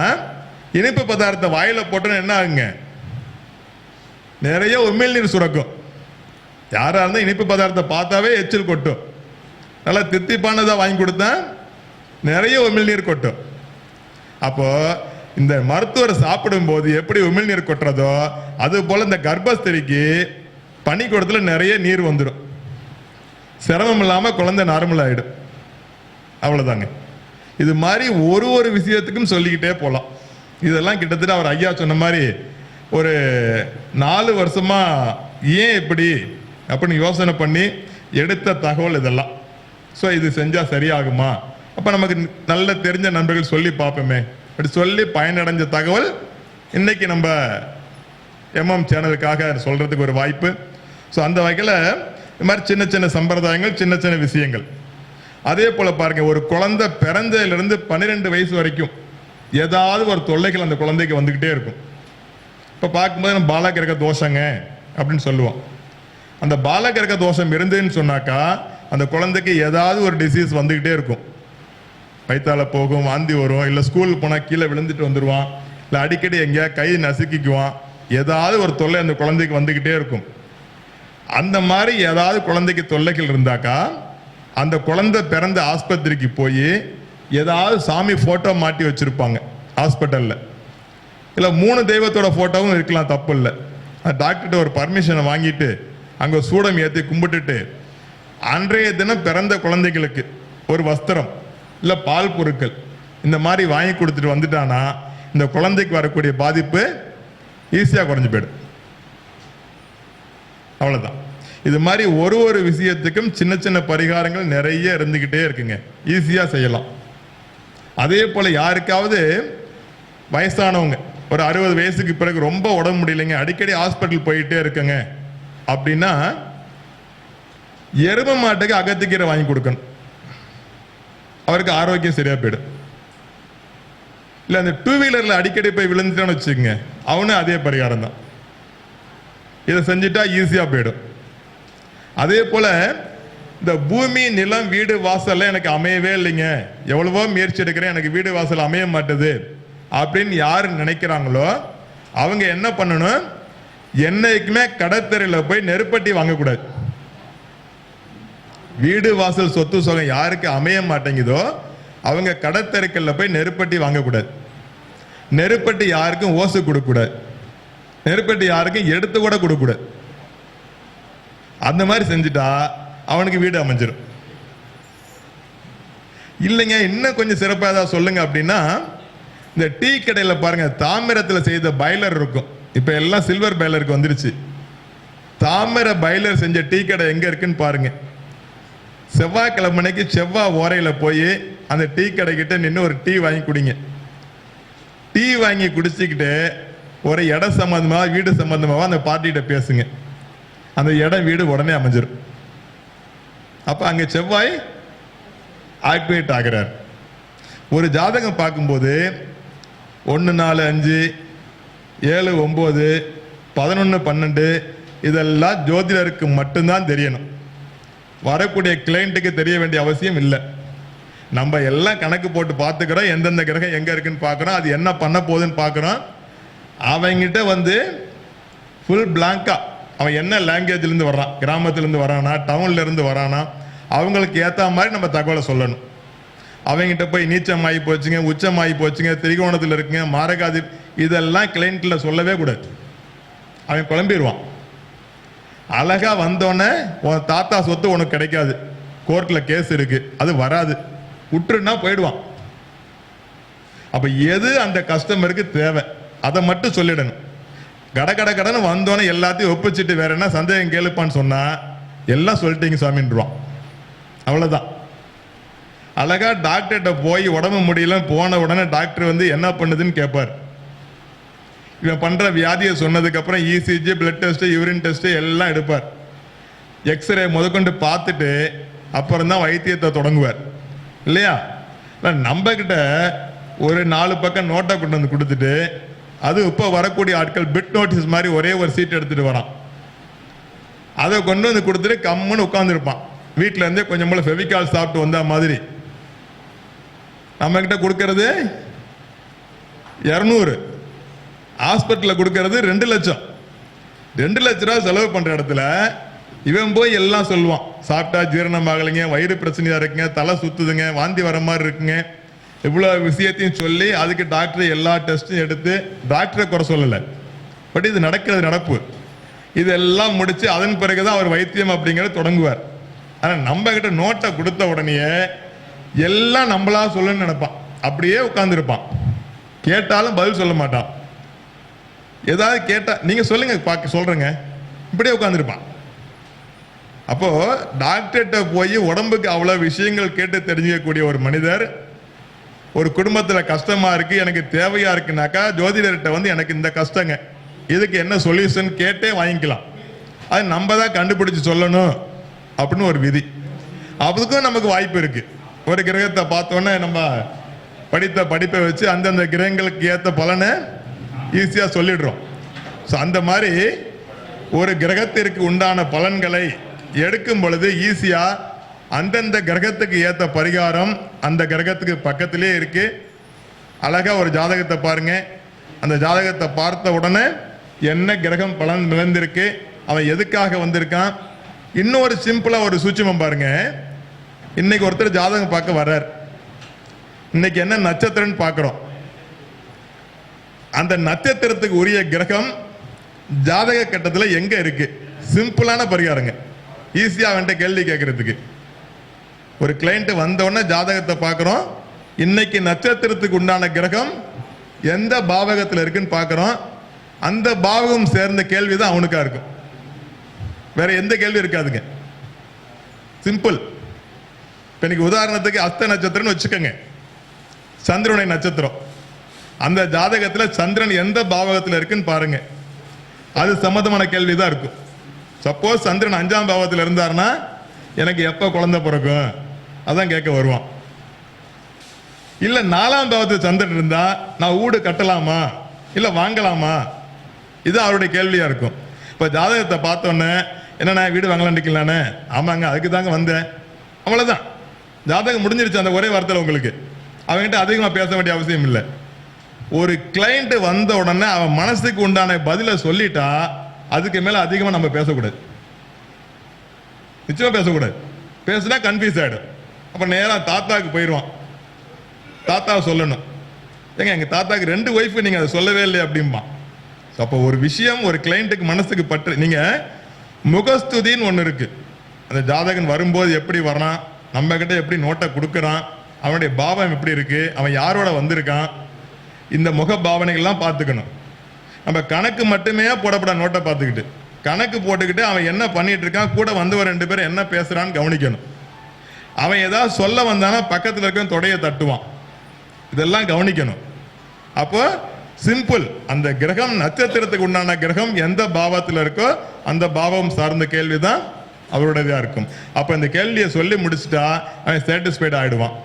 இனிப்பு பதார்த்தம் வாயில போட்டோன்னு என்ன ஆகுங்க, நிறைய உமிழ்நீர் சுரக்கும். யாரா இருந்தால் இனிப்பு பதார்த்தம் பார்த்தாவே எச்சில் கொட்டும். நல்லா தித்திப்பானதா வாங்கி கொடுத்தா நிறைய உமிழ்நீர் கொட்டும். அப்போ இந்த மருத்துவர் சாப்பிடும் போது எப்படி உமிழ்நீர் கொட்டுறதோ அது போல இந்த கர்ப்பஸ்திரிக்கு பனிக்கூடத்தில் நிறைய நீர் வந்துடும். சிரமம் இல்லாமல் குழந்தை நார்மல் ஆகிடும். அவ்வளோதாங்க. இது மாதிரி ஒரு விஷயத்துக்கும் சொல்லிக்கிட்டே போகலாம். இதெல்லாம் கிட்டத்தட்ட அவர் ஐயா சொன்ன மாதிரி ஒரு 4 வருஷமா ஏன் இப்படி அப்படின்னு யோசனை பண்ணி எடுத்த தகவல் இதெல்லாம். ஸோ இது செஞ்சால் சரியாகுமா, அப்போ நமக்கு நல்ல தெரிஞ்ச நண்பர்கள் சொல்லி பார்ப்போமே, அப்படி சொல்லி பயனடைஞ்ச தகவல் இன்னைக்கு நம்ம எம்எம் சேனலுக்காக சொல்றதுக்கு ஒரு வாய்ப்பு. ஸோ அந்த வகையில் இந்த மாதிரி சின்ன சின்ன சம்பிரதாயங்கள், சின்ன சின்ன விஷயங்கள். அதே போல் பாருங்க, ஒரு குழந்தை பிறந்ததிலிருந்து 12 வயசு வரைக்கும் ஏதாவது ஒரு தொல்லைகள் அந்த குழந்தைக்கு வந்துக்கிட்டே இருக்கும். இப்போ பார்க்கும்போது நம்ம பாலகிரக தோஷங்க அப்படின்னு சொல்லுவோம். அந்த பாலகிரக தோஷம் இருந்துன்னு சொன்னாக்கா அந்த குழந்தைக்கு ஏதாவது ஒரு டிசீஸ் வந்துக்கிட்டே இருக்கும். வயிற்றால போகும், வாந்தி வரும், இல்லை ஸ்கூல் போனால் கீழே விழுந்துட்டு வந்துடுவான், இல்லை அடிக்கடி எங்கேயா கை நசுக்கிக்குவான். ஏதாவது ஒரு தொல்லை அந்த குழந்தைக்கு வந்துக்கிட்டே இருக்கும். அந்த மாதிரி ஏதாவது குழந்தைக்கு தொல்லைகள் இருந்தாக்கா அந்த குழந்தை பிறந்த ஆஸ்பத்திரிக்கு போய் ஏதாவது சாமி ஃபோட்டோ மாட்டி வச்சுருப்பாங்க ஹாஸ்பிட்டலில். இல்லை 3 தெய்வத்தோட ஃபோட்டோவும் இருக்கலாம், தப்பு இல்லை. டாக்டர்கிட்ட ஒரு பர்மிஷனை வாங்கிட்டு அங்கே சூடம் ஏற்றி கும்பிட்டுட்டு அன்றைய தினம் பிறந்த குழந்தைகளுக்கு ஒரு வஸ்திரம் இல்லை பால் பொருட்கள் இந்த மாதிரி வாங்கி கொடுத்துட்டு வந்துட்டானா இந்த குழந்தைக்கு வரக்கூடிய பாதிப்பு ஈஸியாக குறைஞ்சு போயிடும். அவ்வளோதான். இது மாதிரி ஒரு விஷயத்துக்கும் சின்ன சின்ன பரிகாரங்கள் நிறைய இருந்துக்கிட்டே இருக்குங்க, ஈஸியாக செய்யலாம். அதே போல் யாருக்காவது வயசானவங்க ஒரு 60 வயசுக்கு பிறகு ரொம்ப உடம்பு முடியலைங்க, அடிக்கடி ஹாஸ்பிட்டல் போயிட்டே இருக்குங்க அப்படின்னா எரும மாட்டுக்கு அகத்திக்கீரை வாங்கி கொடுக்கணும். அவருக்கு ஆரோக்கியம் சரியா போயிடும். இல்லை அந்த 2 வீலரில் அடிக்கடி போய் விழுந்துட்டான்னு வச்சுக்கோங்க, அவனும் அதே பரிகாரம் தான். இதை செஞ்சுட்டா ஈஸியாக போயிடும். அதே போல் இந்த பூமி, நிலம், வீடு, வாசல்ல எனக்கு அமையவே இல்லைங்க, எவ்வளவோ முயற்சி எடுக்கிறேன், எனக்கு வீடு வாசல் அமைய மாட்டுது அப்படின்னு யார் நினைக்கிறாங்களோ அவங்க என்ன பண்ணணும், என்னைக்குமே கடத்தெருவில் போய் நெருப்பட்டி வாங்கக்கூடாது. வீடு வாசல் சொத்து சுகம் யாருக்கு அமைய மாட்டேங்குதோ அவங்க கடத்தெருக்கல்ல போய் நெருப்பட்டி வாங்கக்கூடாது. நெருப்பட்டி யாருக்கும் ஓசு கொடுக்கக்கூடாது. நெருப்பட்டி யாருக்கும் எடுத்து கூட கொடுக்கக்கூடாது. அந்த மாதிரி செஞ்சுட்டா அவனுக்கு வீடு அமைஞ்சிடும். இல்லைங்க இன்னும் கொஞ்சம் சிறப்பாக ஏதாவது சொல்லுங்க அப்படின்னா, இந்த டீ கடையில் பாருங்க தாமிரத்தில் செய்த பாய்லர் இருக்கும். இப்போ எல்லாம் சில்வர் பாய்லருக்கு வந்துருச்சு. தாமிர பாய்லர் செஞ்ச டீ கடை எங்கே இருக்குன்னு பாருங்க. செவ்வாய்க்கிழமைக்கு செவ்வாய் ஓரையில் போய் அந்த டீ கடைக்கிட்ட நின்று ஒரு டீ வாங்கி குடிங்க. டீ வாங்கி குடிச்சிக்கிட்டு ஒரு இட சம்பந்தமா வீடு சம்பந்தமாவா அந்த பார்ட்டிகிட்ட பேசுங்க, அந்த இடம் வீடு உடனே அமைஞ்சிடும். அப்ப அங்க செவ்வாய் ஆக்டிவேட் ஆகிறார். ஒரு ஜாதகம் பார்க்கும்போது 1, 4, 5, 7, 9, 11, 12 இதெல்லாம் ஜோதிடருக்கு மட்டும்தான் தெரியணும். வரக்கூடிய கிளைண்ட்டுக்கு தெரிய வேண்டிய அவசியம் இல்லை. நம்ம எல்லாம் கணக்கு போட்டு பார்த்துக்கிறோம், எந்தெந்த கிரகம் எங்க இருக்குன்னு பார்க்குறோம், அது என்ன பண்ண போகுதுன்னு பார்க்குறோம். அவங்கிட்ட வந்து ஃபுல் பிளாங்கா அவன் என்ன லாங்குவேஜ்லேருந்து வர்றான், கிராமத்துலேருந்து வரானா டவுன்ல இருந்து வரானா, அவங்களுக்கு ஏற்ற மாதிரி நம்ம தகவலை சொல்லணும். அவங்ககிட்ட போய் நீச்சம் ஆகி போச்சுங்க, உச்சம் ஆகி போச்சுங்க, திரிகோணத்தில் இருக்குங்க, மாரகாதி இதெல்லாம் கிளைண்ட்ல சொல்லவே கூடாது. அவன் குழம்பிடுவான். அழகா வந்தோடனே உன் தாத்தா சொத்து உனக்கு கிடைக்காது, கோர்ட்ல கேஸ் இருக்கு, அது வராது, விட்டுருன்னா போயிடுவான். அப்ப எது அந்த கஸ்டமருக்கு தேவை அதை மட்டும் சொல்லிடணும். கடன் வந்தோன்னே எல்லாத்தையும் ஒப்பிச்சுட்டு வேற என்ன சந்தேகம் கேளுப்பான்னு சொன்னா எல்லாம் சொல்லிட்டீங்க சாமின்றான். அவ்வளவுதான். அழகா டாக்டர்கிட்ட போய் உடம்பு முடியல போன உடனே டாக்டர் வந்து என்ன பண்ணுதுன்னு கேட்பார். இவன் பண்ற வியாதியை சொன்னதுக்கு அப்புறம் ECG, blood test, urine test எல்லாம் எடுப்பார். எக்ஸ்ரே முதற்கொண்டு பார்த்துட்டு அப்புறம் தான் வைத்தியத்தை தொடங்குவார் இல்லையா? நம்ம கிட்ட ஒரு 4 பக்கம் நோட்டை கொண்டு வந்து கொடுத்துட்டு, அது இப்போ வரக்கூடிய ஆட்கள் பிட் நோட்டீஸ் மாதிரி ஒரே ஒரு சீட் எடுத்துட்டு வரான். அதை கொண்டு வந்து கொடுத்துட்டு கம்முன்னு உட்காந்துருப்பான். வீட்டில இருந்தே கொஞ்சம் போல ஃபெவிகால் சாப்பிட்டு வந்த மாதிரி. நம்ம கிட்ட கொடுக்கறது 200, ஹாஸ்பிட்டலில் கொடுக்கறது 2 லட்சம். 2 லட்ச ரூபா செலவு பண்ற இடத்துல இவன் போய் எல்லாம் சொல்லுவான், சாப்பிட்டா ஜீரணம் ஆகலைங்க, வயிறு பிரச்சனையா இருக்குங்க, தலை சுத்துதுங்க, வாந்தி வர மாதிரி இருக்குங்க, இவ்வளவு விஷயத்தையும் சொல்லி அதுக்கு டாக்டர் எல்லா டெஸ்டும் எடுத்து, டாக்டரை குறை சொல்லலை, பட் இது நடக்கிறது நடப்பு. இதெல்லாம் முடிச்சு அதன் பிறகுதான் அவர் வைத்தியம் அப்படிங்கிறத தொடங்குவார். ஆனா நம்ம கிட்ட நோட்டை கொடுத்த உடனே எல்லாம் நம்மளா சொல்லணும்னு நினைப்பான். அப்படியே உட்கார்ந்துருப்பான். கேட்டாலும் பதில் சொல்ல மாட்டான். ஏதாவது கேட்டா நீங்க சொல்லுங்க பார்க்க சொல்றேங்க, இப்படியே உட்கார்ந்துருப்பான். அப்போ டாக்டர்கிட்ட போய் உடம்புக்கு அவ்வளவு விஷயங்கள் கேட்டு தெரிஞ்சுக்கக்கூடிய ஒரு மனிதர், ஒரு குடும்பத்துல கஷ்டமா இருக்கு, எனக்கு தேவையா இருக்குனாக்கா ஜோதிடர்கிட்ட வந்து எனக்கு இந்த கஷ்டங்க, இதுக்கு என்ன சொல்யூஷன் கேட்டே வாங்கிக்கலாம். அது நம்ம தான் கண்டுபிடிச்சு சொல்லணும் அப்படின்னு ஒரு விதி. அதுக்கும் நமக்கு வாய்ப்பு இருக்கு. ஒரு கிரகத்தை பார்த்தோன்னே நம்ம படித்த படிப்பை வச்சு அந்தந்த கிரகங்களுக்கு ஏற்ற பலனை ஈஸியா சொல்லிடுறோம். ஸோ அந்த மாதிரி ஒரு கிரகத்திற்கு உண்டான பலன்களை எடுக்கும் பொழுது ஈஸியா அந்தந்த கிரகத்துக்கு ஏற்ற பரிகாரம் அந்த கிரகத்துக்கு பக்கத்திலே இருக்கு. அழகா ஒரு ஜாதகத்தை பாருங்க. அந்த ஜாதகத்தை பார்த்த உடனே என்ன கிரகம் பலன் விளைந்திருக்கு, அவன் எதுக்காக வந்திருக்கான். இன்னொரு சிம்பிளா ஒரு சூட்சுமம் பாருங்க. இன்னைக்கு ஒருத்தர் ஜாதகம் பார்க்க வர்றார். இன்னைக்கு என்ன நட்சத்திரம்னு பார்க்கிறோம். அந்த நட்சத்திரத்துக்கு உரிய கிரகம் ஜாதக கட்டத்தில் எங்க இருக்கு. சிம்பிளான பரிகாரங்க, ஈஸியா அவன்கிட்ட கேள்வி கேட்கறதுக்கு. ஒரு கிளைண்ட் வந்தோடனே ஜாதகத்தை பார்க்கிறோம். இன்னைக்கு நட்சத்திரத்துக்கு உண்டான கிரகம் எந்த பாவகத்தில் இருக்குன்னு பார்க்கிறோம். அந்த பாவகம் சேர்ந்த கேள்வி தான் அவனுக்கா இருக்கும், வேற எந்த கேள்வி இருக்காதுங்க. சிம்பிள். இப்ப இன்னைக்கு உதாரணத்துக்கு அஸ்த நட்சத்திரம்னு வச்சுக்கோங்க, சந்திரனுடைய நட்சத்திரம். அந்த ஜாதகத்துல சந்திரன் எந்த பாவகத்தில் இருக்குன்னு பாருங்க, அது சம்பந்தமான கேள்வி தான் இருக்கும். சப்போஸ் சந்திரன் 5ஆம் பாவத்தில் இருந்தாருன்னா எனக்கு எப்ப குழந்தை பிறக்கும் அதான் கேட்க வருவான். இல்ல 4ஆம் பாவத்தில் சந்திரன் இருந்தா நான் வீடு கட்டலாமா இல்ல வாங்கலாமா, இது அவருடைய கேள்வியா இருக்கும். இப்ப ஜாதகத்தை பார்த்தோன்னே என்னண்ணா வீடு வாங்கலாம் நிக்கலானே, ஆமாங்க அதுக்கு தாங்க வந்தேன், அவ்வளவுதான். ஜாதகம் முடிஞ்சிருச்சு அந்த ஒரே வார்த்தையில. உங்களுக்கு அவங்ககிட்ட அதிகமா பேச வேண்டிய அவசியம் இல்லை. ஒரு கிளைண்ட் வந்த உடனே அவன் மனசுக்கு உண்டான பதில சொல்லிட்டா அதுக்கு மேல அதிகமா நம்ம பேசக்கூடாது, நிச்சயமா பேசக்கூடாது. பேசுனா கன்ஃபியூஸ் ஆயிடும். அப்ப நேரா தாத்தாவுக்கு போயிடுவான். தாத்தாவை சொல்லணும், ஏங்க எங்க தாத்தாக்கு 2 ஒய்ஃப் நீங்க அதை சொல்லவே இல்லை அப்படிம்பா. அப்போ ஒரு விஷயம் ஒரு கிளைண்ட்டுக்கு மனசுக்கு பற்று. நீங்க முகஸ்துதின்னு ஒன்று இருக்கு. அந்த ஜாதகன் வரும்போது எப்படி வரான், நம்ம கிட்ட எப்படி நோட்டை கொடுக்குறான், அவனுடைய பாவம் எப்படி இருக்கு, அவன் யாரோட வந்திருக்கான், இந்த முக பாவனைகள்லாம் பார்த்துக்கணும். நம்ம கணக்கு மட்டுமே போடப்பட நோட்டை பார்த்துக்கிட்டு கணக்கு போட்டுக்கிட்டு அவன் என்ன பண்ணிட்டு இருக்கான், கூட வந்தவர் 2 பேரும் என்ன பேசுறான்னு கவனிக்கணும். அவன் ஏதாவது சொல்ல வந்தானா பக்கத்தில் இருக்க தொடைய தட்டுவான், இதெல்லாம் கவனிக்கணும். அப்போ சிம்பிள். அந்த கிரகம் நட்சத்திரத்துக்கு உண்டான கிரகம் எந்த பாவத்தில் இருக்கோ அந்த பாவம் சார்ந்த கேள்விதான் அவருடையதா இருக்கும். அப்ப இந்த கேள்வியை சொல்லி முடிச்சுட்டா அவன் சாட்டிஸ்ஃபைட் ஆயிடுவான்.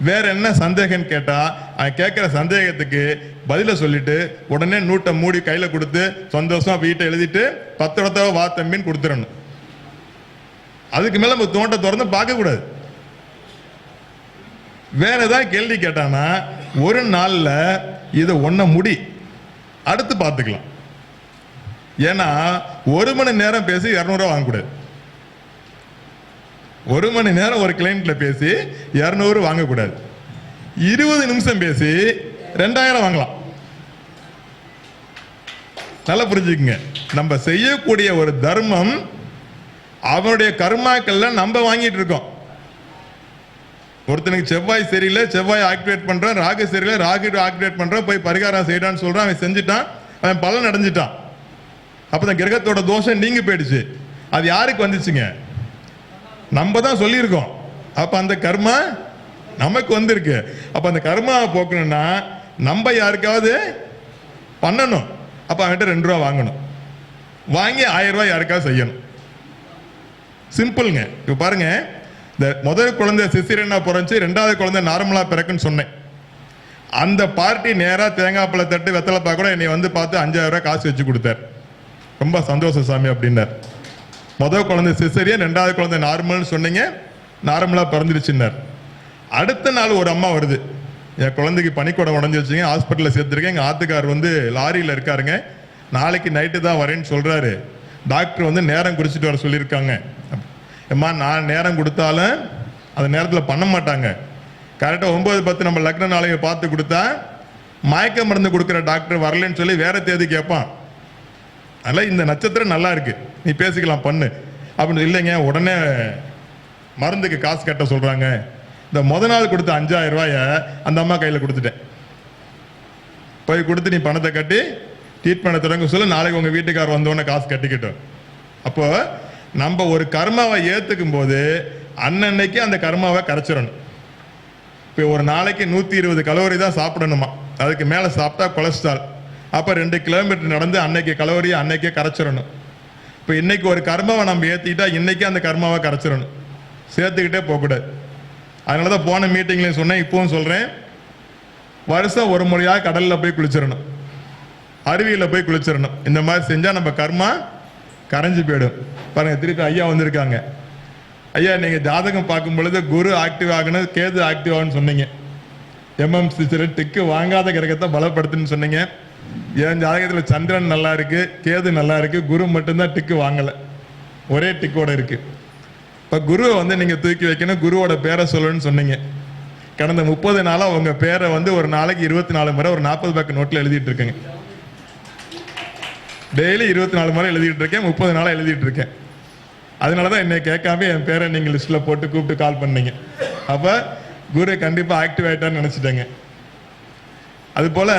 வேற என்ன சந்தேகம் கேட்டா அவன் கேட்கிற சந்தேகத்துக்கு பதில சொல்லிட்டு உடனே நோட்டை மூடி கையில கொடுத்து சந்தோஷமா வீட்டை எழுதிட்டு 10 இடத்தவ வா தம்பின்னு கொடுத்துடணும். அதுக்கு மேல நம்ம தோட்டை திறந்து பார்க்க கூடாது. வேற ஏதாவது கேள்வி கேட்டானா ஒரு நாள்ல இதை ஒன்ன முடி அடுத்து பார்த்துக்கலாம். ஏன்னா 1 மணி நேரம் பேசி 200 ரூபா வாங்கக்கூடாது. 1 மணி நேரம் ஒரு கிளைண்ட்ல பேசி 200 வாங்கக்கூடாது. 20 நிமிஷம் பேசி 2000 வாங்கலாம். நல்லா புரிஞ்சுக்குங்க. நம்ம செய்யக்கூடிய ஒரு தர்மம் அவனுடைய கர்மாக்கள்ல நம்ம வாங்கிட்டு இருக்கோம். ஒருத்தனுக்கு செவ்வாய் சரியில்லை, செவ்வாய் ஆக்டிவேட் பண்றான், ராகு சரியில்லை, ராகு ஆக்டிவேட் பண்றான், போய் பரிகாரம் செய்யறான்னு சொல்றான், அவன் செஞ்சுட்டான், அவன் பலன் அடைஞ்சிட்டான். அப்பதான் கிரகத்தோட தோஷம் நீங்க போயிடுச்சு. அது யாருக்கு வந்துச்சுங்க? நம்ம தான் சொல்லியிருக்கோம். அப்ப அந்த கர்மா நமக்கு வந்திருக்கு. அப்ப அந்த கர்மாவை போக்கணும்னா நம்ம யாருக்காவது பண்ணணும். அப்ப அவன்கிட்ட 2 ரூபா வாங்கணும், வாங்கி 1000 ரூபாய் யாருக்காவது செய்யணும். சிம்பிள்ங்க. இப்ப பாருங்க, இந்த முதல் குழந்தை சிசிரனா பிறந்துச்சு, 2வது குழந்தை நார்மலா பிறக்குன்னு சொன்னேன். அந்த பார்ட்டி நேரா தேங்காய் பழ தட்டு வெத்தலை கூட என்னை வந்து பார்த்து 5000 ரூபாய் காசு வச்சு கொடுத்தார். ரொம்ப சந்தோஷம் சாமி அப்படின்னார். முதல் குழந்தை சிசரியன், 2வது குழந்தை நார்மல்னு சொன்னீங்க, நார்மலா பிறந்துருச்சுன்னார். அடுத்த நாள் ஒரு அம்மா வருது, என் குழந்தைக்கு பனிக்கூடம் உடஞ்சி வச்சுங்க, ஹாஸ்பிட்டலில் சேர்த்துருக்கேன், எங்கள் ஆத்துக்கார் வந்து லாரியில் இருக்காருங்க, நாளைக்கு நைட்டு தான் வரேன்னு சொல்றாரு, டாக்டர் வந்து நேரம் குறிச்சிட்டு வர சொல்லியிருக்காங்க. அம்மா நான் நேரம் கொடுத்தாலும் அந்த நேரத்தில் பண்ண மாட்டாங்க. கரெக்டாக 9-10 நம்ம லக்ன நாளையை பார்த்து கொடுத்தா மயக்க மருந்து கொடுக்குற டாக்டர் வரலன்னு சொல்லி வேற தேதி கேட்பான். அதனால் இந்த நட்சத்திரம் நல்லா இருக்கு, நீ பேசிக்கலாம் பண்ணு அப்படின்னு. இல்லைங்க உடனே மருந்துக்கு காசு கட்ட சொல்றாங்க. இந்த முத நாள் கொடுத்த 5000 ரூபாய அந்த அம்மா கையில் கொடுத்துட்டேன். போய் கொடுத்து நீ பணத்தை கட்டி ட்ரீட்மெண்ட் தொடங்க சொல்ல, நாளைக்கு உங்க வீட்டுக்காரர் வந்தோடனே காசு கட்டிக்கிட்டோம். அப்போ நம்ம ஒரு கர்மாவை ஏத்துக்கும் போது அன்னன்னைக்கு அந்த கர்மாவை கரைச்சிடணும். இப்போ ஒரு நாளைக்கு 120 கலோரி தான் சாப்பிடணுமா, அதுக்கு மேலே சாப்பிட்டா கொலஸ்ட்ரால். அப்போ 2 கிலோமீட்டர் நடந்து அன்னைக்கு கலோரியை அன்னைக்கே கரைச்சிடணும். இப்போ இன்னைக்கு ஒரு கர்மாவை நம்ம ஏற்றிக்கிட்டா இன்னைக்கு அந்த கர்மாவை கரைச்சிடணும், சேர்த்துக்கிட்டே போகக்கூடாது. அதனால தான் போன மீட்டிங்லையும் சொன்னேன், இப்பவும் சொல்கிறேன், வருஷம் ஒரு முறையாக கடலில் போய் குளிச்சிடணும், அருவியில் போய் குளிச்சிடணும். இந்த மாதிரி செஞ்சால் நம்ம கர்மா கரைஞ்சி போயிடும். பாருங்க, திருப்பி ஐயா வந்திருக்காங்க. ஐயா, நீங்கள் ஜாதகம் பார்க்கும் பொழுது குரு ஆக்டிவ் ஆகணும், கேது ஆக்டிவ் ஆகணும்னு சொன்னீங்க. எம்எம்சி டிக்கு வாங்காத கிரகத்தை பலப்படுத்துன்னு சொன்னீங்க. என் ஜாதகத்தில் சந்திரன் நல்லா இருக்கு, கேது நல்லா இருக்கு, குரு மட்டும்தான் டிக்கு வாங்கலை, ஒரே டிக்கோட இருக்கு. இப்போ குருவை வந்து நீங்கள் தூக்கி வைக்கணும், குருவோட பேரை சொல்லணும்னு சொன்னீங்க. கடந்த 30 நாளாக உங்கள் பேரை வந்து ஒரு நாளைக்கு 24 முறை ஒரு 40 பக்க நோட்டில் எழுதிட்டு இருக்கேங்க. டெய்லி 24 முறை எழுதிட்டு இருக்கேன், 30 நாளாக எழுதிட்டு இருக்கேன். அதனால தான் என்னை கேட்காம என் பேரை நீங்கள் லிஸ்ட்டில் போட்டு கூப்பிட்டு கால் பண்ணீங்க. அப்போ குரு கண்டிப்பாக ஆக்டிவ் ஆகிட்டான்னு நினச்சிட்டேங்க. அதுபோல்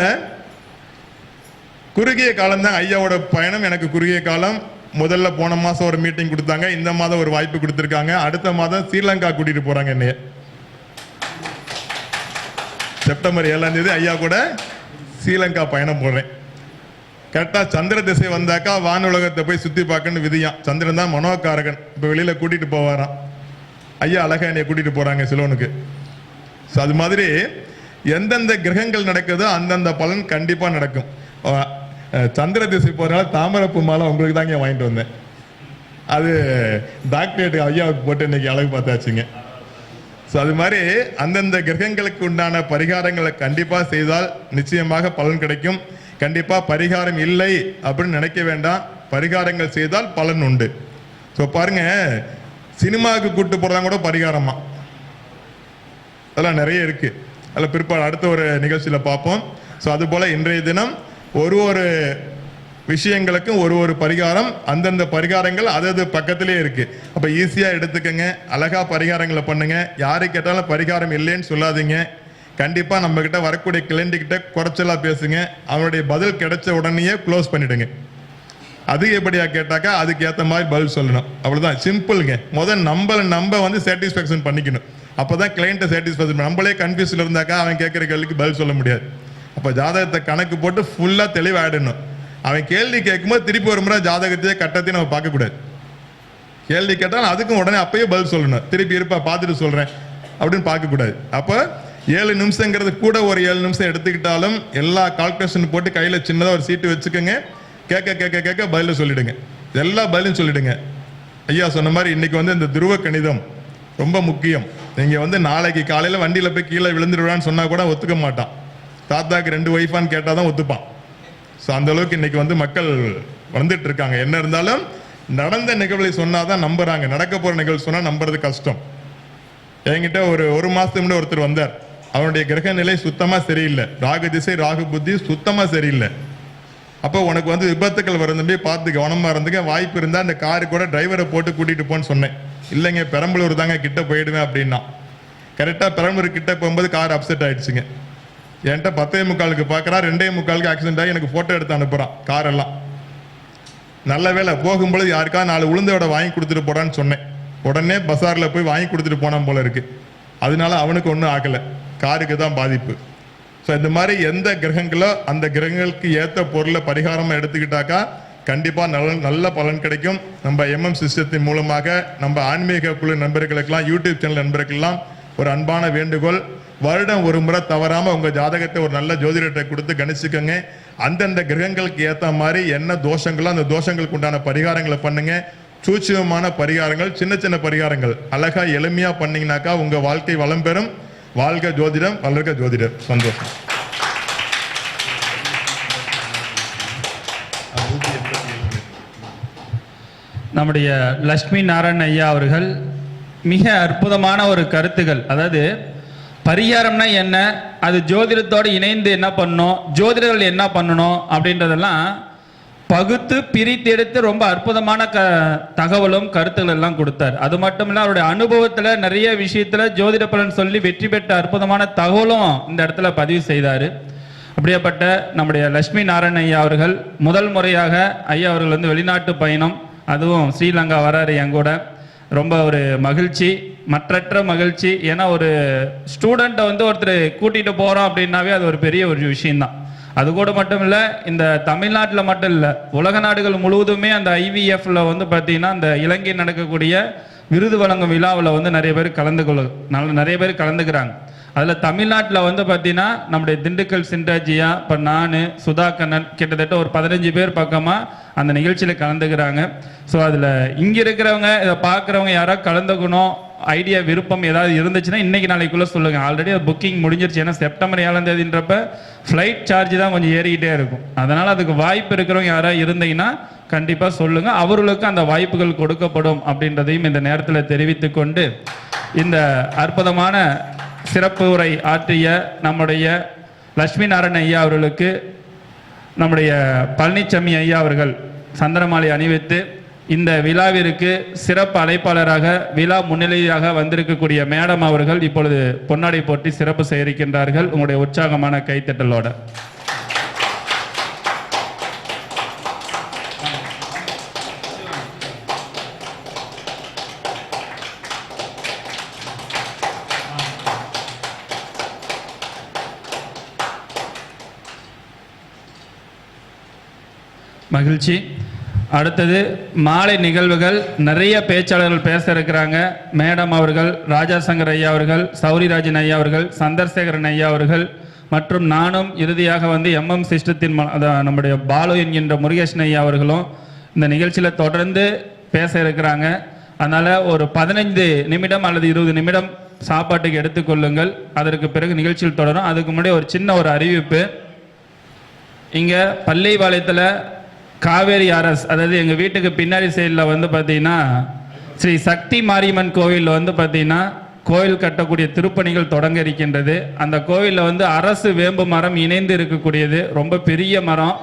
குறுகிய காலம் தான் ஐயாவோட பயணம். எனக்கு குறுகிய காலம். முதல்ல போன மாதம் ஒரு மீட்டிங் கொடுத்தாங்க, இந்த மாதம் ஒரு வாய்ப்பு கொடுத்துருக்காங்க. அடுத்த மாதம் ஸ்ரீலங்கா கூட்டிகிட்டு போகிறாங்க என்னைய. செப்டம்பர் 7ஆம் தேதி ஐயா கூட ஸ்ரீலங்கா பயணம் போடுறேன். கரெக்டாக சந்திர திசை வந்தாக்கா வானுலகத்தை போய் சுற்றி பார்க்கணும்னு விதியான். சந்திரன் தான் மனோகாரகன். இப்போ வெளியில் கூட்டிகிட்டு போவாராம். ஐயா அழகா என்னைய கூட்டிகிட்டு போகிறாங்க சிலோனுக்கு. ஸோ அது மாதிரி எந்தெந்த கிரகங்கள் நடக்குதோ அந்தந்த பலன் கண்டிப்பாக நடக்கும். சந்திர திசை போகிறனால தாமரப்பு மாலை உங்களுக்கு தாங்க வாங்கிட்டு வந்தேன். அது டாக்டரேட் ஐயாவுக்கு போட்டு இன்னைக்கு அழகு பார்த்தாச்சுங்க. ஸோ அது மாதிரி அந்தந்த கிரகங்களுக்கு உண்டான பரிகாரங்களை கண்டிப்பாக செய்தால் நிச்சயமாக பலன் கிடைக்கும். கண்டிப்பாக பரிகாரம் இல்லை அப்படின்னு நினைக்க வேண்டாம், பரிகாரங்கள் செய்தால் பலன் உண்டு. ஸோ பாருங்க, சினிமாவுக்கு கூட்டு போகிறதா கூட பரிகாரமா, அதெல்லாம் நிறைய இருக்கு. அதில் பிற்பாடு அடுத்த ஒரு நிகழ்ச்சியில் பார்ப்போம். ஸோ அதுபோல் இன்றைய தினம் ஒரு விஷயங்களுக்கும் ஒரு பரிகாரம், அந்தந்த பரிகாரங்கள் அது பக்கத்திலே இருக்கு. அப்போ ஈஸியாக எடுத்துக்கங்க, அழகா பரிகாரங்களை பண்ணுங்க. யாரு கேட்டாலும் பரிகாரம் இல்லைன்னு சொல்லாதீங்க. கண்டிப்பாக நம்ம கிட்ட வரக்கூடிய கிளைண்ட்டுக்கிட்ட குறைச்சலா பேசுங்க. அவனுடைய பதில் கிடைச்ச உடனேயே க்ளோஸ் பண்ணிடுங்க. அதிகப்படியா கேட்டாக்கா அதுக்கு ஏற்ற மாதிரி பதில் சொல்லணும். அவ்வளோதான், சிம்பிளுங்க. முதல் நம்ம வந்து சாட்டிஸ்ஃபேக்ஷன் பண்ணிக்கணும். அப்போதான் கிளைண்ட்டை சாட்டிஸ்ஃபேக்ஷன். நம்மளே கன்ஃபியூஸ்ல இருந்தாக்கா அவன் கேட்குற கேள்விக்கு பதில் சொல்ல முடியாது. அப்போ ஜாதகத்தை கணக்கு போட்டு ஃபுல்லாக தெளிவாயிடணும். அவன் கேள்வி கேட்கும்போது திருப்பி ஒரு முறை ஜாதகத்தையே கட்டத்தையும் நம்ம பார்க்கக்கூடாது. கேள்வி கேட்டாலும் அதுக்கும் உடனே அப்பயே பதில் சொல்லணும். திருப்பி இருப்பா பார்த்துட்டு சொல்கிறேன் அப்படின்னு பார்க்கக்கூடாது. அப்போ 7 நிமிஷங்கிறது கூட ஒரு 7 நிமிஷம் எடுத்துக்கிட்டாலும் எல்லா கால்குலேஷன் போட்டு கையில் சின்னதாக ஒரு சீட்டு வச்சுக்கோங்க. கேட்க கேட்க கேட்க பதில சொல்லிடுங்க. எல்லா பதிலும் சொல்லிடுங்க. ஐயா சொன்ன மாதிரி இன்னைக்கு வந்து இந்த துருவ கணிதம் ரொம்ப முக்கியம். நீங்கள் நாளைக்கு காலையில் வண்டியில் போய் கீழே விழுந்துடுவான்னு சொன்னால் கூட ஒத்துக்க மாட்டான். தாத்தாக்கு 2 ஒய்ஃபான்னு கேட்டால் தான் ஒத்துப்பான். ஸோ அந்த அளவுக்கு இன்னைக்கு மக்கள் வந்துட்டு இருக்காங்க. என்ன இருந்தாலும் நடந்த நிகழ்வுகளை சொன்னாதான் நம்புறாங்க. நடக்க போற நிகழ்வு சொன்னா நம்புறது கஷ்டம். என்கிட்ட ஒரு மாசத்துக்கு முன்னாடி ஒருத்தர் வந்தார். அவனுடைய கிரக நிலை சுத்தமா சரியில்லை. ராகு திசை ராகு புத்தி சுத்தமா சரியில்லை. அப்போ உனக்கு விபத்துக்கள் வரும்போது பார்த்து கவனமா இருந்துங்க. வாய்ப்பு இருந்தா அந்த காரு கூட டிரைவரை போட்டு கூட்டிட்டு போன்னு சொன்னேன். இல்லைங்க பெரம்பலூர் தாங்க கிட்ட போயிடுவேன் அப்படின்னா. கரெக்டா பெரம்பலூர் கிட்ட போகும்போது கார் அப்செட் ஆயிடுச்சுங்க. என்கிட்ட 10:45 பார்க்குறா, 2:45 ஆக்சிடென்ட் ஆகி எனக்கு ஃபோட்டோ எடுத்து அனுப்புகிறான் காரெல்லாம். நல்ல வேலை போகும்போது யாருக்கா 4 உளுந்தோட வாங்கி கொடுத்துட்டு போடான்னு சொன்னேன். உடனே பஸாரில் போய் வாங்கி கொடுத்துட்டு போனான் போல இருக்கு. அதனால அவனுக்கு ஒன்றும் ஆகலை, காருக்கு தான் பாதிப்பு. ஸோ இந்த மாதிரி எந்த கிரகங்களோ அந்த கிரகங்களுக்கு ஏற்ற பொருளை பரிகாரமாக எடுத்துக்கிட்டாக்கா கண்டிப்பாக நல்ல பலன் கிடைக்கும். நம்ம எம்எம் சிஸ்டத்தின் மூலமாக நம்ம ஆன்மீக குழு நண்பர்களுக்கெல்லாம், யூடியூப் சேனல் நண்பர்களுக்கெல்லாம் ஒரு அன்பான வேண்டுகோள். வருடம் ஒரு முறை தவறாம உங்க ஜாதகத்தை ஒரு நல்ல ஜோதிடத்தை கொடுத்து கணிச்சுக்கோங்க. அந்தந்த கிரகங்களுக்கு ஏற்ற மாதிரி என்ன தோஷங்களோ அந்த தோஷங்களுக்கு உண்டான பரிகாரங்களை பண்ணுங்க. சூட்சமமான பரிகாரங்கள், சின்ன சின்ன பரிகாரங்கள் அழகா எளிமையா பண்ணீங்கன்னாக்கா உங்க வாழ்க்கை வளம் பெறும். வாழ்க ஜோதிடம், வளர்க ஜோதிடம். சந்தோஷம். நம்முடைய லட்சுமி நாராயண ஐயா அவர்கள் மிக அற்புதமான ஒரு கருத்துகள், அதாவது பரிகாரம்னா என்ன, அது ஜோதிடத்தோடு இணைந்து என்ன பண்ணணும், ஜோதிடர்கள் என்ன பண்ணணும் அப்படின்றதெல்லாம் பகுத்து பிரித்து எடுத்து ரொம்ப அற்புதமான தகவலும் கருத்துக்கள் எல்லாம் கொடுத்தார். அது மட்டும் இல்லை, அவருடைய அனுபவத்தில் நிறைய விஷயத்தில் ஜோதிட பலன் சொல்லி வெற்றி பெற்ற அற்புதமான தகவலும் இந்த இடத்துல பதிவு செய்தார். அப்படியேப்பட்ட நம்முடைய லட்சுமி நாராயண ஐயா அவர்கள் முதல் முறையாக ஐயா அவர்கள் வெளிநாட்டு பயணம், அதுவும் ஸ்ரீலங்கா வராரு. எங்கூட ரொம்ப ஒரு மகிழ்ச்சி, மற்றற்ற மகிழ்ச்சி. ஏன்னா ஒரு ஸ்டூடெண்ட்டை ஒருத்தர் கூட்டிகிட்டு போகிறோம் அப்படின்னாவே அது ஒரு பெரிய ஒரு விஷயம்தான். அது கூட மட்டும் இல்லை, இந்த தமிழ்நாட்டில் மட்டும் இல்லை, உலக நாடுகள் முழுவதுமே அந்த ஐவிஎஃப்ல பார்த்தீங்கன்னா அந்த இலங்கை நடக்கக்கூடிய விருது வழங்கும் விழாவில் நிறைய பேர் நிறைய பேர் கலந்துக்கிறாங்க. அதில் தமிழ்நாட்டில் பார்த்தீங்கன்னா நம்முடைய திண்டுக்கல் சின்ராஜியா, இப்போ நான் சுதா கண்ணன், கிட்டத்தட்ட ஒரு 15 பேர் பக்கமாக அந்த நிகழ்ச்சியில் கலந்துக்கிறாங்க. ஸோ அதில் இங்கே இருக்கிறவங்க, இதை பார்க்குறவங்க யாராவது கலந்துக்கணும் ஐடியா விருப்பம் ஏதாவது இருந்துச்சுன்னா இன்னைக்கு நாளைக்குள்ளே சொல்லுங்கள். ஆல்ரெடி புக்கிங் முடிஞ்சிருச்சு. ஏன்னா செப்டம்பர் 7ஆம் தேதின்றப்ப ஃப்ளைட் சார்ஜ் தான் கொஞ்சம் ஏறிக்கிட்டே இருக்கும். அதனால் அதுக்கு வாய்ப்பு இருக்கிறவங்க யாராவது இருந்தீங்கன்னா கண்டிப்பாக சொல்லுங்கள். அவர்களுக்கு அந்த வாய்ப்புகள் கொடுக்கப்படும் அப்படின்றதையும் இந்த நேரத்தில் தெரிவித்து கொண்டு, இந்த அற்புதமான சிறப்பு உரை ஆற்றிய நம்முடைய லட்சுமி நாராயண ஐயா அவர்களுக்கு நம்முடைய பழனிசாமி ஐயா அவர்கள் சந்திரமாலை அணிவித்து இந்த விழாவிற்கு சிறப்பு அழைப்பாளராக விழா முன்னிலையாக வந்திருக்கக்கூடிய மேடம் அவர்கள் இப்பொழுது பொன்னாடை போட்டி சிறப்பு செய்திருக்கின்றார்கள். உங்களுடைய உற்சாகமான கைத்தட்டலோட. மகிழ்ச்சி. அடுத்தது மாலை நிகழ்வுகள். நிறைய பேச்சாளர்கள் பேச இருக்கிறாங்க. மேடம் அவர்கள், ராஜா சங்கர் ஐயா அவர்கள், சௌரிராஜன் ஐயா அவர்கள், சந்திரசேகரன் ஐயா அவர்கள் மற்றும் நானும் இறுதியாக எம்எம் சிஸ்டத்தின் நம்முடைய பாலு என்கின்ற முருகேசன் ஐயா அவர்களும் இந்த நிகழ்ச்சியில் தொடர்ந்து பேச இருக்கிறாங்க. அதனால் ஒரு 15 நிமிடம் அல்லது 20 நிமிடம் சாப்பாட்டுக்கு எடுத்துக்கொள்ளுங்கள். அதற்கு பிறகு நிகழ்ச்சியில் தொடரும். அதுக்கு முன்னாடி ஒரு சின்ன ஒரு அறிவிப்பு. இங்கே பள்ளிபாளையத்தில் காவேரி அரஸ், அதாவது எங்கள் வீட்டுக்கு பின்னாடி சைடில் பார்த்தீங்கன்னா ஸ்ரீ சக்தி மாரியம்மன் கோவில் பார்த்தீங்கன்னா கோவில் கட்டக்கூடிய திருப்பணிகள் தொடங்க இருக்கின்றது. அந்த கோவிலில் அரசு வேம்பு மரம் இணைந்து இருக்கக்கூடியது. ரொம்ப பெரிய மரம்.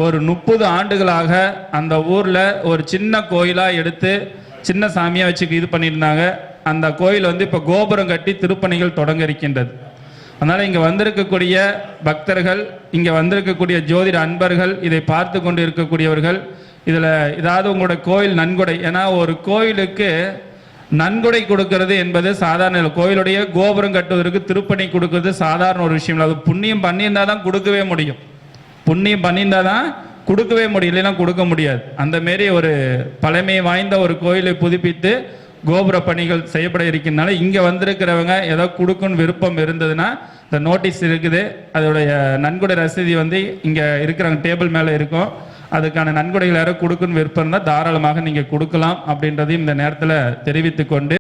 ஒரு 30 ஆண்டுகளாக அந்த ஊரில் ஒரு சின்ன கோயிலாக எடுத்து சின்ன சாமியாக வச்சு இது பண்ணியிருந்தாங்க. அந்த கோயில் இப்போ கோபுரம் கட்டி திருப்பணிகள் தொடங்க இருக்கின்றது. அதனால் இங்கே வந்திருக்கக்கூடிய பக்தர்கள், இங்கே வந்திருக்கக்கூடிய ஜோதிட அன்பர்கள், இதை பார்த்து கொண்டு இருக்கக்கூடியவர்கள், இதில் ஏதாவது உங்களோட கோயில் நன்கொடை, ஏன்னா ஒரு கோயிலுக்கு நன்கொடை கொடுக்கிறது என்பது சாதாரண இல்லை. கோயிலுடைய கோபுரம் கட்டுவதற்கு திருப்பணி கொடுக்கிறது சாதாரண ஒரு விஷயம் இல்லை. அது புண்ணியம் பண்ணியிருந்தா தான் கொடுக்கவே முடியும். புண்ணியம் பண்ணியிருந்தா தான் கொடுக்கவே முடியும், இல்லைன்னா கொடுக்க முடியாது. அந்த மாரி ஒரு பழமை வாய்ந்த ஒரு கோயிலை புதுப்பித்து கோபுர பணிகள் செய்யப்பட இருக்கின்றனால இங்கே வந்திருக்கிறவங்க ஏதோ கொடுக்கணும்னு விருப்பம் இருந்ததுன்னா இந்த நோட்டீஸ் இருக்குது, அதோடைய நன்கொடை ரசீதி வந்து இங்கே இருக்கிறவங்க டேபிள் மேலே இருக்கும். அதுக்கான நன்கொடைகள் யாரோ கொடுக்கணும்னு விருப்பம் இருந்தால் தாராளமாக நீங்கள் கொடுக்கலாம் அப்படின்றதையும் இந்த நேரத்தில் தெரிவித்துக்கொண்டு